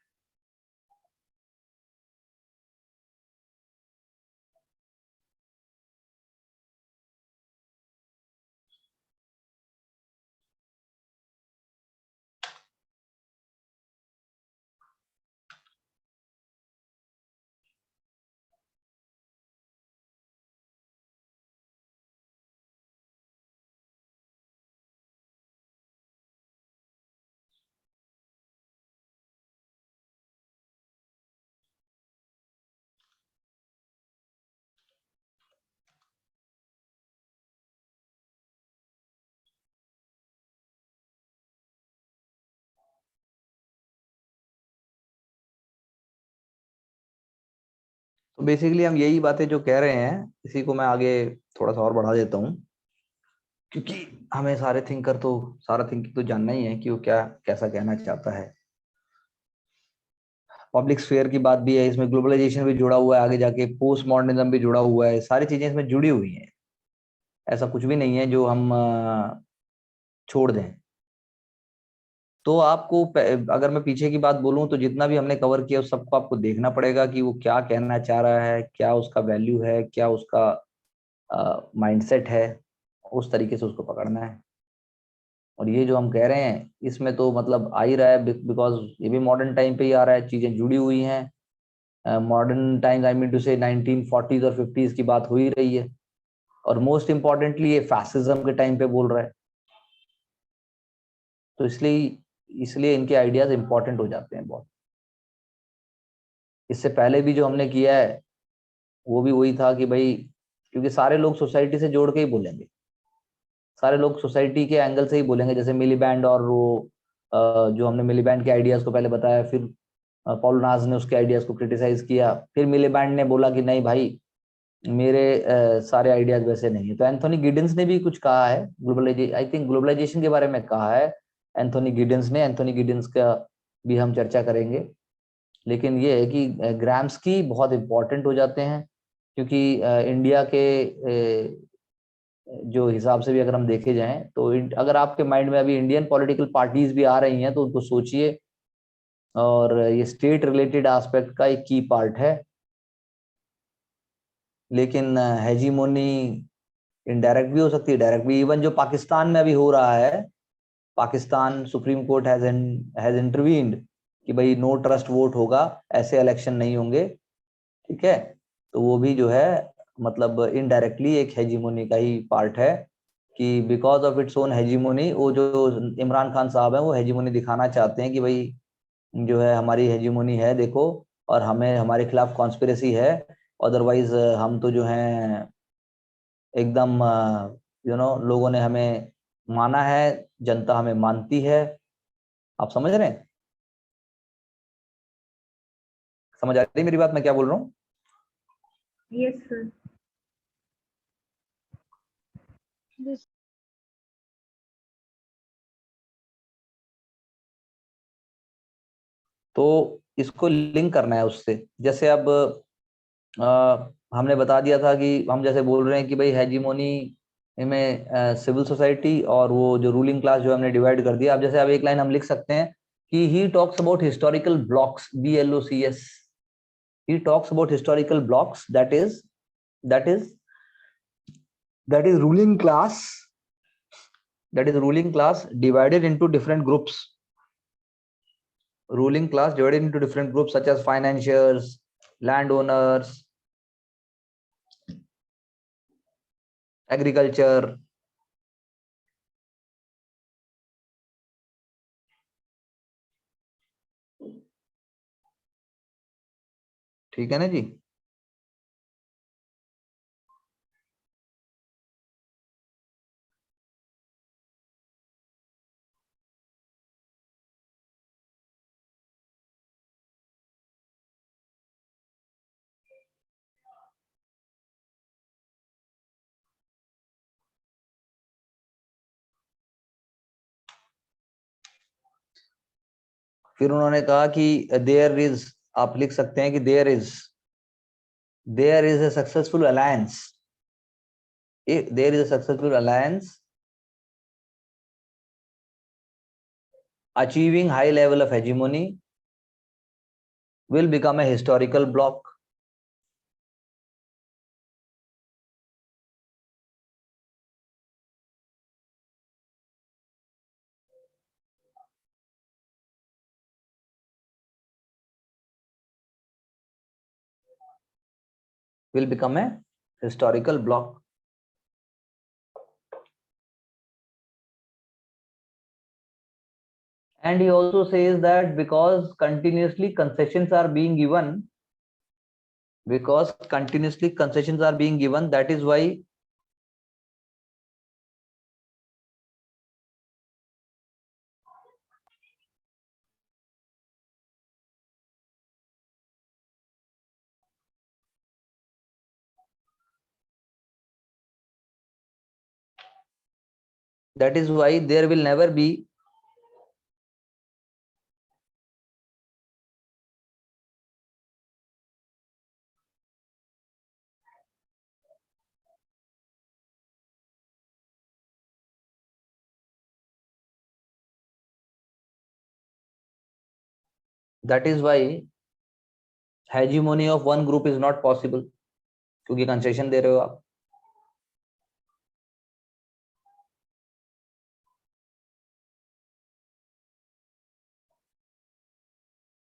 तो बेसिकली हम यही बातें जो कह रहे हैं, इसी को मैं आगे थोड़ा सा और बढ़ा देता हूँ, क्योंकि हमें सारा थिंकिंग तो जानना ही है कि वो क्या कैसा कहना चाहता है। पब्लिक स्फीयर की बात भी है इसमें, ग्लोबलाइजेशन भी जुड़ा हुआ है, आगे जाके पोस्ट मॉडर्निज्म भी जुड़ा हुआ है, सारी चीजें इसमें जुड़ी हुई हैं। ऐसा कुछ भी नहीं है जो हम छोड़ दें। तो आपको अगर मैं पीछे की बात बोलूं तो जितना भी हमने कवर किया उस सबको आपको देखना पड़ेगा कि वो क्या कहना चाह रहा है, क्या उसका वैल्यू है, क्या उसका माइंडसेट है, उस तरीके से उसको पकड़ना है। और ये जो हम कह रहे हैं इसमें तो मतलब आ ही रहा है, बिकॉज ये भी मॉडर्न टाइम पे ही आ रहा है, चीजें जुड़ी हुई हैं। Modern time, I mean to say 1940s और 50s की बात हो ही रही है, और मोस्ट इम्पॉर्टेंटली ये फैसिज्म के टाइम पे बोल रहा है। तो इसलिए इसलिए इनके आइडियाज इंपॉर्टेंट हो जाते हैं बहुत। इससे पहले भी जो हमने किया है वो भी वही था कि भाई, क्योंकि सारे लोग सोसाइटी से जोड़ के ही बोलेंगे, सारे लोग सोसाइटी के एंगल से ही बोलेंगे। जैसे मिलीबैंड और वो जो हमने मिलीबैंड के आइडियाज को पहले बताया, फिर पॉल नाज ने उसके आइडियाज को क्रिटिसाइज किया, फिर मिलीबैंड ने बोला कि नहीं भाई, मेरे सारे आइडियाज वैसे नहीं है। तो एंथोनी गिडेंस ने भी कुछ कहा है ग्लोबलाइजेशन, आई थिंक ग्लोबलाइजेशन के बारे में कहा है एंथोनी गिडेंस ने। एंथोनी गिडेंस का भी हम चर्चा करेंगे। लेकिन ये है कि ग्राम्स्की बहुत इंपॉर्टेंट हो जाते हैं, क्योंकि इंडिया के जो हिसाब से भी अगर हम देखे जाएं तो अगर आपके माइंड में अभी इंडियन पॉलिटिकल पार्टीज भी आ रही हैं तो उनको सोचिए, और ये स्टेट रिलेटेड एस्पेक्ट का एक की पार्ट है। लेकिन हेजीमोनी इनडायरेक्ट भी हो सकती है, डायरेक्ट भी। इवन जो पाकिस्तान में अभी हो रहा है, Pakistan supreme court has intervened कि भाई नो ट्रस्ट वोट होगा, ऐसे इलेक्शन नहीं होंगे, ठीक है। तो वो भी जो है मतलब इनडायरेक्टली एक हेजीमोनी का ही पार्ट है, कि because of its own hegemony, वो जो इमरान खान साहब है वो हेजीमोनी दिखाना चाहते हैं कि भाई जो है हमारी हेजीमोनी है, देखो, और हमें हमारे खिलाफ कॉन्स्पिरेसी है। अदरवाइज हम तो जो है एकदम लोगों ने हमें माना है, जनता हमें मानती है। आप समझ रहे हैं? समझ आ रही है मेरी बात, मैं क्या बोल रहा हूँ? Yes sir. तो इसको लिंक करना है उससे। जैसे अब हमने बता दिया था कि हम जैसे बोल रहे हैं कि भाई हेजीमोनी में सिविल सोसाइटी और वो जो रूलिंग क्लास जो हमने डिवाइड कर दिया। अब जैसे अब एक लाइन हम लिख सकते हैं कि he talks about historical blocks, BLOCS। he talks about historical blocks, that is ruling class, divided into different groups, such as financiers, landowners, agriculture। ठीक है ना जी? फिर उन्होंने कहा कि देयर इज, आप लिख सकते हैं कि there is a successful alliance, there is a successful alliance achieving high level of hegemony will become a historical bloc। will become a historical bloc। And he also says that because continuously concessions are being given, that is why there will never be that is why hegemony of one group is not possible, क्योंकि concession दे रहे हो आप।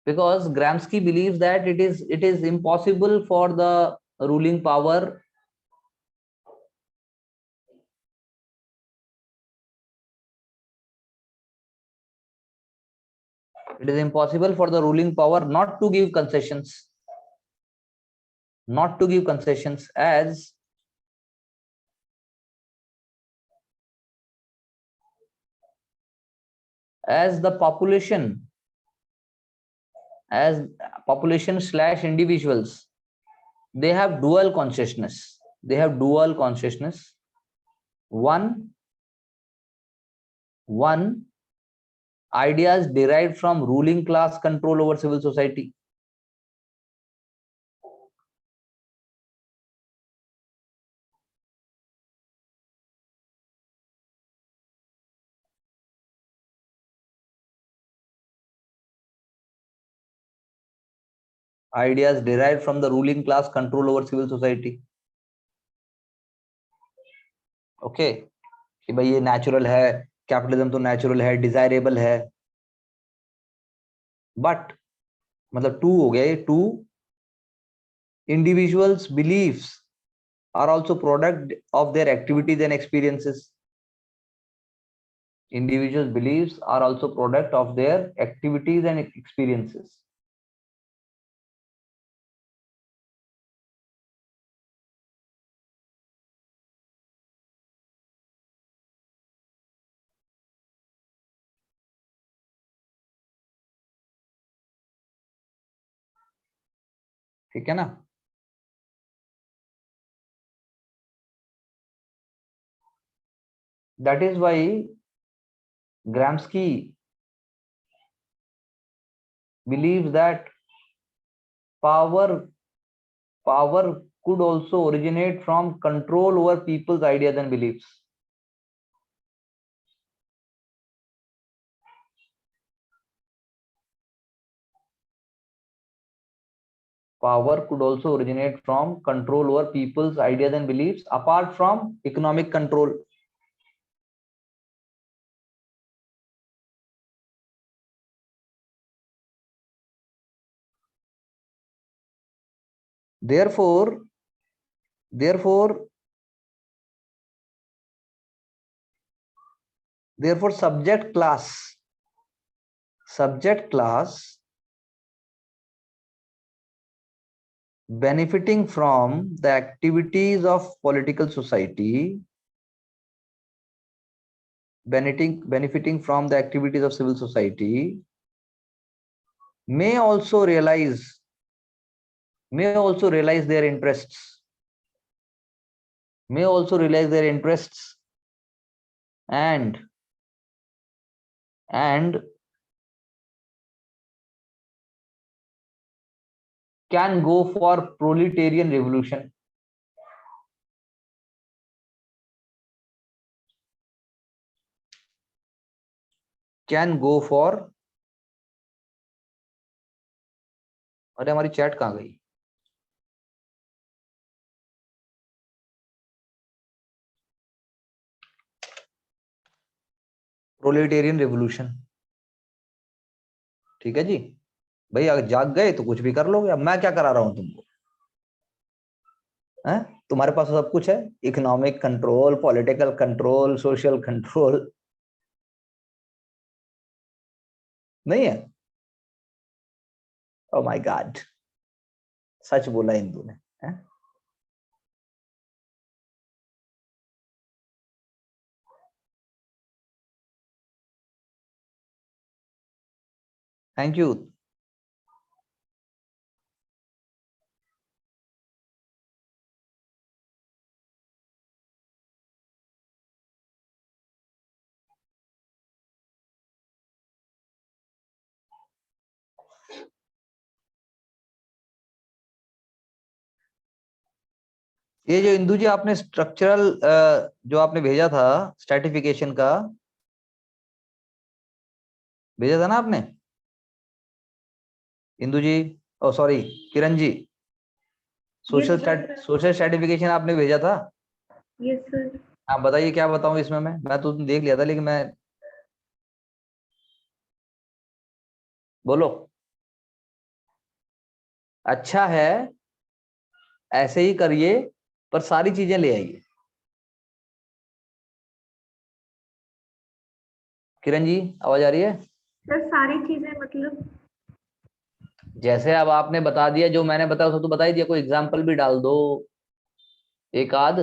Because Gramsci believes that it is impossible for the ruling power not to give concessions, as the population slash individuals, they have dual consciousness. One ideas derived from ruling class control over civil society. Ideas derived from the ruling class control over civil society. Okay कि भाई ये natural है, capitalism तो natural है, desirable है, but मतलब to हो गया ये, two individuals believes are also product of their activities and experiences. Individuals beliefs are also product of their activities and experiences. ठीक है ना? That is why Gramsci believes that power could also originate from control over people's ideas and beliefs. Power could also originate from control over people's ideas and beliefs apart from economic control. Therefore, subject class benefiting from the activities of political society, benefiting from the activities of civil society, may also realize their interests, and can go for proletarian revolution. Can go for, अरे हमारी chat कहाँ गई? Proletarian revolution. ठीक है जी भाई, अगर जाग गए तो कुछ भी कर लोगे, अब मैं क्या करा रहा हूं तुमको? हैं? तुम्हारे पास सब कुछ है, economic control, political control, social control, नहीं है? ओ माय गॉड, सच बोला इंदु ने. Thank you. ये जो इंदु जी आपने स्ट्रक्चरल जो आपने भेजा था स्ट्रैटिफिकेशन का, भेजा था ना आपने इंदु जी, ओ sorry Kiran ji, social stratification आपने भेजा था? Yes sir. आप बताइए क्या बताऊं इसमें? मैं तो देख लिया था, लेकिन मैं, बोलो. अच्छा है, ऐसे ही करिए, पर सारी चीजें ले आइए. किरण जी आवाज आ रही है? सर सारी चीजें मतलब जैसे अब आपने बता दिया, जो मैंने बताया उसको तो बता ही दिया, कोई एग्जाम्पल भी डाल दो, एक आध.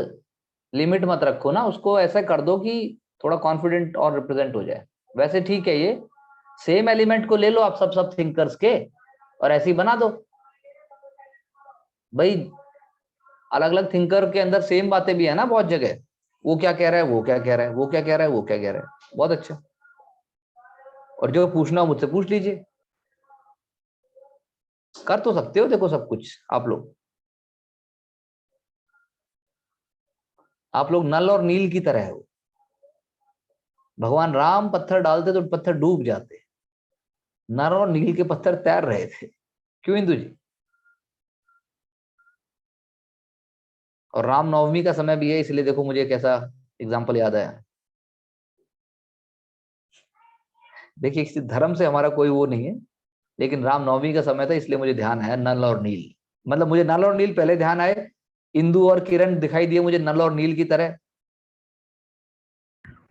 लिमिट मत रखो ना, उसको ऐसा कर दो कि थोड़ा कॉन्फिडेंट और रिप्रेजेंट हो जाए. वैसे ठीक है, ये सेम एलिमेंट को ले लो आप सब थिंकर्स के, और ऐसे ही बना दो भाई. अलग अलग थिंकर के अंदर सेम बातें भी है ना बहुत जगह, वो क्या कह रहा है, वो क्या कह रहा है, वो क्या कह रहा है, वो क्या कह रहा है. बहुत अच्छा. और जो पूछना हो मुझसे पूछ लीजिए, कर तो सकते हो देखो सब कुछ। आप लोग नल और नील की तरह हो। भगवान राम पत्थर डालते तो पत्थर डूब जाते, नल और नील के पत्थर तैर रहे थे। क्यों इंदु जी? और रामनवमी का समय भी है, इसलिए देखो मुझे कैसा एग्जाम्पल याद आया। देखिए किसी धर्म से हमारा कोई वो नहीं है, लेकिन रामनवमी का समय था इसलिए मुझे ध्यान आया नल और नील। मतलब मुझे नल और नील पहले ध्यान आए, इंदु और किरण दिखाई दिए मुझे नल और नील की तरह।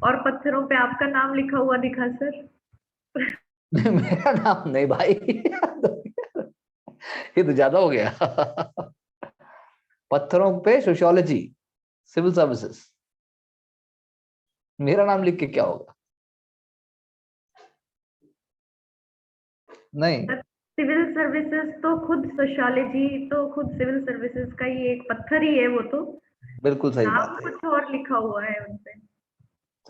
और पत्थरों पे आपका नाम लिखा हुआ दिखा सर। मेरा नाम नहीं भाई, ये तो ज्यादा हो गया। पत्थरों पे सोशियोलॉजी, सिविल सर्विसेज, मेरा नाम लिख के क्या होगा? नहीं, सिविल सर्विसेज तो खुद सोशियोलॉजी तो खुद सिविल सर्विसेज का ही एक पत्थर ही है वो तो। बिल्कुल सही नाम बात है, कुछ और लिखा हुआ है उनपे।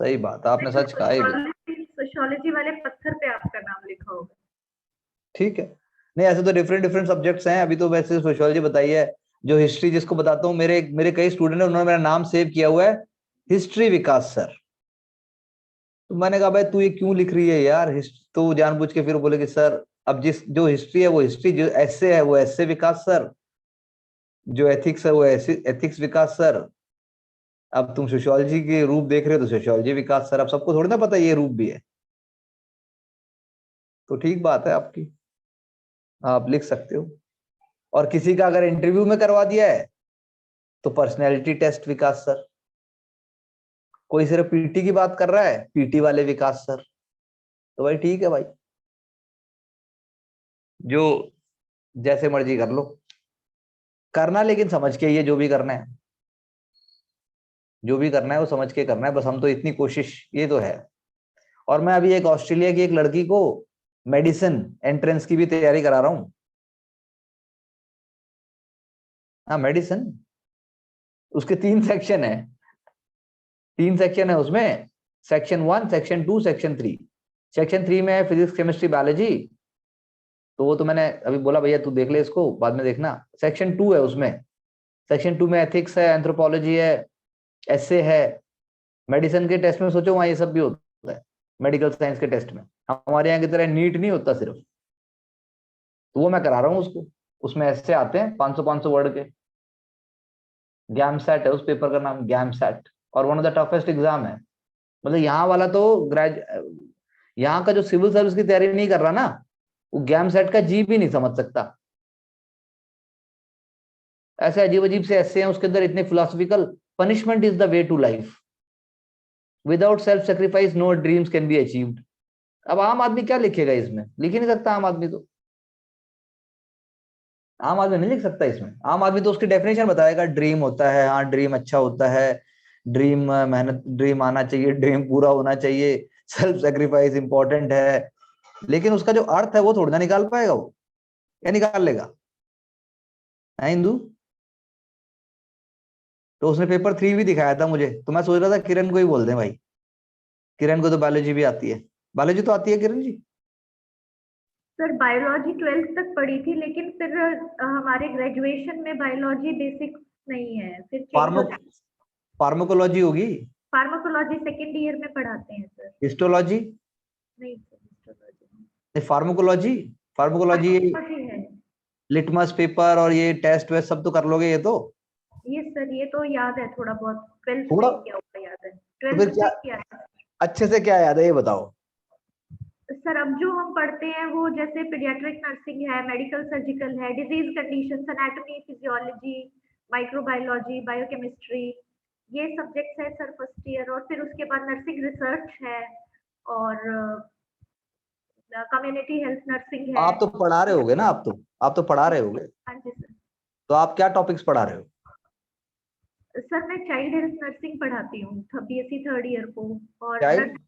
सही बात, आपने सच कहा है। सोशियोलॉजी वाले पत्थर पे आपका नाम लिखा होगा। ठीक है, नहीं ऐसे तो डिफरेंट डिफरेंट सब्जेक्ट्स हैं। अभी तो वैसे सोशियोलॉजी बताई है। जो हिस्ट्री जिसको बताता हूँ, मेरे मेरे कई स्टूडेंट हैं, उन्होंने मेरा नाम सेव किया हुआ है हिस्ट्री विकास सर। तो मैंने कहा भाई तू ये क्यों लिख रही है यार तो जानबूझ के फिर बोले कि सर अब जिस जो हिस्ट्री है वो हिस्ट्री, जो एस्से है वो एस्से विकास सर, जो एथिक्स है वो एथिक्स विकास सर। अब तुम सोशियोलॉजी के रूप देख रहे हो तो सोशियोलॉजी विकास सर। अब सबको थोड़ी ना पता ये रूप भी है। तो ठीक बात है आपकी, आप लिख सकते हो। और किसी का अगर इंटरव्यू में करवा दिया है तो पर्सनैलिटी टेस्ट विकास सर। कोई सिर्फ पीटी की बात कर रहा है, पीटी वाले विकास सर। तो भाई ठीक है भाई, जो जैसे मर्जी कर लो, करना लेकिन समझ के, ये जो भी करना है, जो भी करना है वो समझ के करना है बस। हम तो इतनी कोशिश, ये तो है। और मैं अभी एक ऑस्ट्रेलिया की एक लड़की को मेडिसिन एंट्रेंस की भी तैयारी करा रहा हूँ। हाँ मेडिसिन, उसके 3 सेक्शन है, 3 सेक्शन है उसमें। Section 1, section 2, section 3। सेक्शन 3 में है फिजिक्स केमिस्ट्री बायोलॉजी, तो वो तो मैंने अभी बोला भैया तू देख ले इसको, बाद में देखना। सेक्शन 2 है उसमें, सेक्शन 2 में एथिक्स है, एंथ्रोपोलॉजी है, एस्से है। मेडिसिन के टेस्ट में सोचो वहां ये सब भी होता है, मेडिकल साइंस के टेस्ट में। हमारे यहाँ की तरह नीट नहीं होता सिर्फ। तो वो मैं करा रहा हूँ उसको। उसमें एस्से आते हैं 500-500 वर्ड के। गैमसेट है उस पेपर का नाम, गैमसेट। और one of the toughest exam है। मतलब यहाँ वाला तो यहाँ का जो सिविल सर्विस की तैयारी नहीं कर रहा ना, वो गैमसेट का जी भी नहीं समझ सकता। ऐसे अजीब अजीब से ऐसे हैं उसके अंदर, इतने philosophical. Punishment is the way to life, without self sacrifice no dreams can be achieved. अब आम आदमी क्या लिखेगा इसमें? लिख ही नहीं सकता आम आदमी तो। आम आदमी नहीं लिख सकता इसमें। आम आदमी तो उसकी डेफिनेशन बताएगा, ड्रीम होता है, हाँ ड्रीम अच्छा होता है, ड्रीम मेहनत, ड्रीम आना चाहिए, ड्रीम पूरा होना चाहिए, सेल्फ सेक्रीफाइस इंपॉर्टेंट है। लेकिन उसका जो अर्थ है वो थोड़ा ना निकाल पाएगा वो, या निकाल लेगा? है इंदु? तो उसने पेपर 3 भी दिखाया था मुझे, तो मैं सोच रहा था किरण को ही बोल दें भाई। किरण को तो बायोलॉजी भी आती है। बायोलॉजी तो आती है Kiran ji? Sir biology 12th तक पढ़ी थी, लेकिन फिर हमारे ग्रेजुएशन में बायोलॉजी बेसिक नहीं है, फिर चेंज हो गया। फार्माकोलॉजी होगी। फार्माकोलॉजी सेकेंड ईयर में पढ़ाते हैं सर। हिस्टोलॉजी नहीं सर, हिस्टोलॉजी फार्माकोलॉजी, फार्माकोलॉजी है। लिटमस पेपर और ये टेस्ट वेस्ट सब तो कर लोगे ये तो? ये सर ये तो याद है थोड़ा बहुत, 12th थोड़ा? में किया हुआ याद है, तो फिर 12th क्या में किया था। अच्छे से क्या याद है ये बताओ? सर अब जो हम पढ़ते हैं वो जैसे पीडियाट्रिक नर्सिंग है, मेडिकल सर्जिकल है, disease conditions, anatomy, physiology, microbiology, biochemistry, ये सब्जेक्ट्स है सर फर्स्ट ईयर। और फिर उसके बाद नर्सिंग रिसर्च है, और कम्युनिटी हेल्थ नर्सिंग है। आप तो पढ़ा रहे होगे ना, आप तो पढ़ा रहे होगे। हाँ जी सर। तो आप क्या टॉपिक्स पढ़ा रहे हो? सर मैं चाइल्ड हेल्थ नर्सिंग पढ़ाती हूँ बीएससी थर्ड ईयर को। और चाइल्ड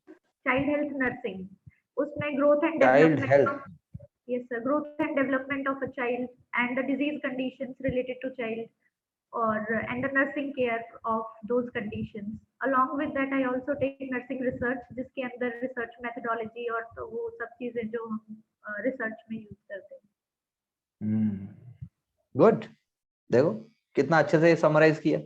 चाइल्ड हेल्थ नर्सिंग, उसमें growth and child development health. Of, yes sir, growth and development of a child and the disease conditions related to child, or and the nursing care of those conditions. Along with that, I also take nursing research, जिसके अंदर research methodology और तो वो सब चीजें जो हम research में use करते हैं. गुड. देखो कितना अच्छे से समराइज किया.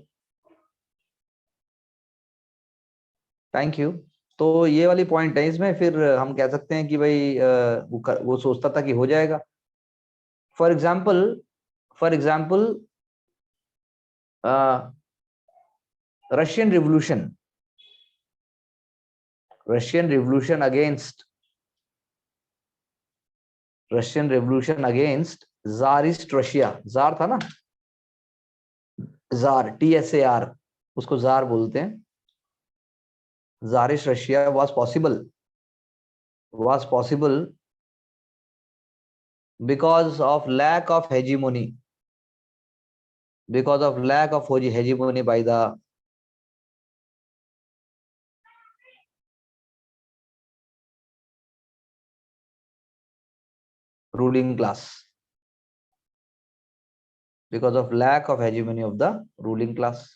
Thank you. तो ये वाली पॉइंट है इसमें. फिर हम कह सकते हैं कि भाई वो सोचता था कि हो जाएगा. For example Russian revolution against Tsarist Russia. Jar था ना, जार, TSAR, उसको जार बोलते हैं. Tsarist Russia was possible because of lack of hegemony by the ruling class, because of lack of hegemony of the ruling class.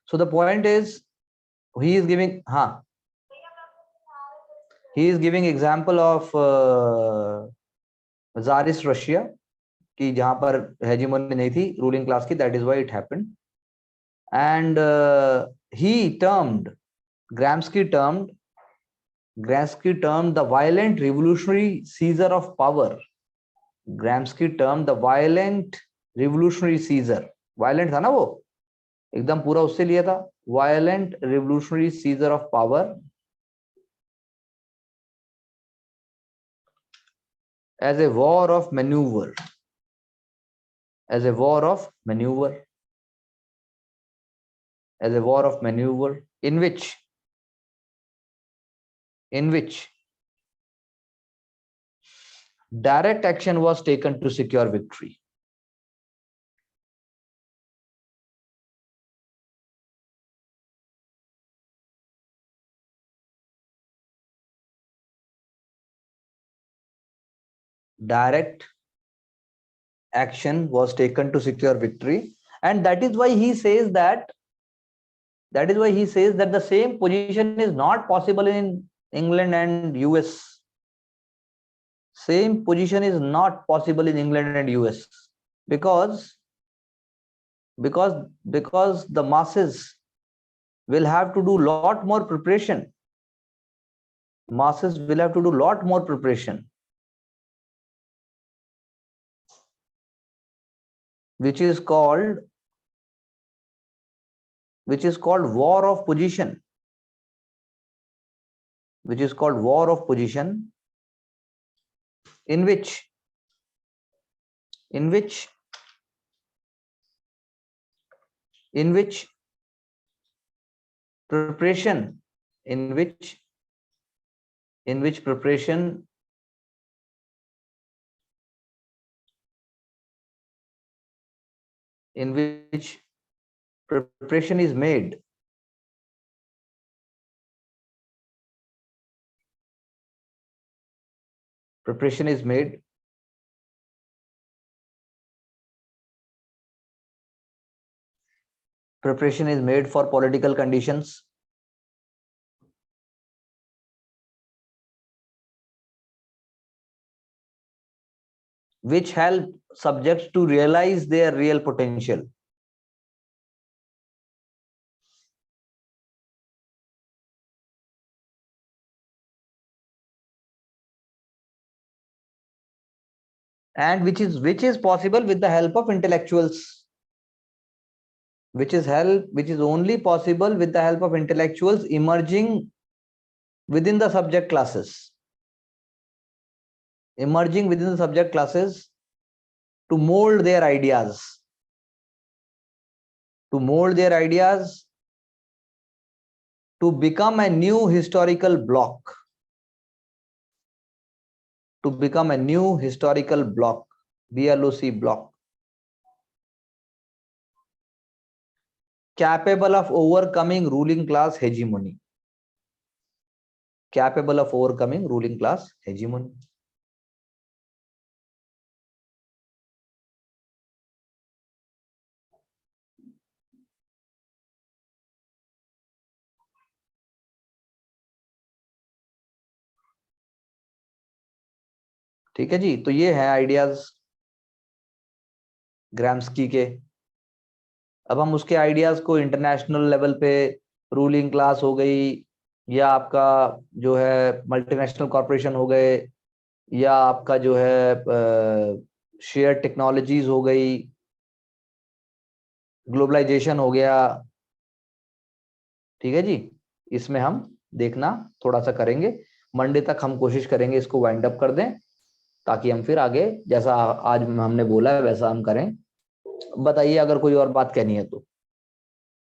So the point is, he is giving example of Tsarist Russia कि जहां पर hegemony नहीं थी ruling class की. That is why it happened. And he termed Gramsci termed the violent revolutionary seizure of power. Gramsci termed the violent revolutionary seizure. Violent था ना वो, एकदम पूरा उससे लिया था. Violent revolutionary seizure of power as a war of maneuver. In which direct action was taken to secure victory. Direct action was taken to secure victory, and that is why he says that the same position is not possible in England and US. Same position is not possible in England and US because the masses will have to do lot more preparation. Which is called war of position. In which preparation is made. Preparation is made for political conditions which help subjects to realize their real potential. And which is possible with the help of intellectuals. which is only possible with the help of intellectuals emerging within the subject classes. Emerging within the subject classes to mold their ideas. To mold their ideas to become a new historical block. To become a new historical block. BLOC block. Capable of overcoming ruling class hegemony. Capable of overcoming ruling class hegemony. ठीक है जी, तो ये है ideas Gramsci के। अब हम उसके ideas को इंटरनेशनल लेवल पे, रूलिंग क्लास हो गई, या आपका जो है मल्टीनेशनल कॉर्पोरेशन हो गए, या आपका जो है शेयर टेक्नोलॉजीज हो गई, ग्लोबलाइजेशन हो गया, ठीक है जी, इसमें हम देखना थोड़ा सा करेंगे। मंडे तक हम कोशिश करेंगे इसको वाइंड अप कर दें, ताकि हम फिर आगे जैसा आज हमने बोला है वैसा हम करें। बताइए अगर कोई और बात कहनी है तो।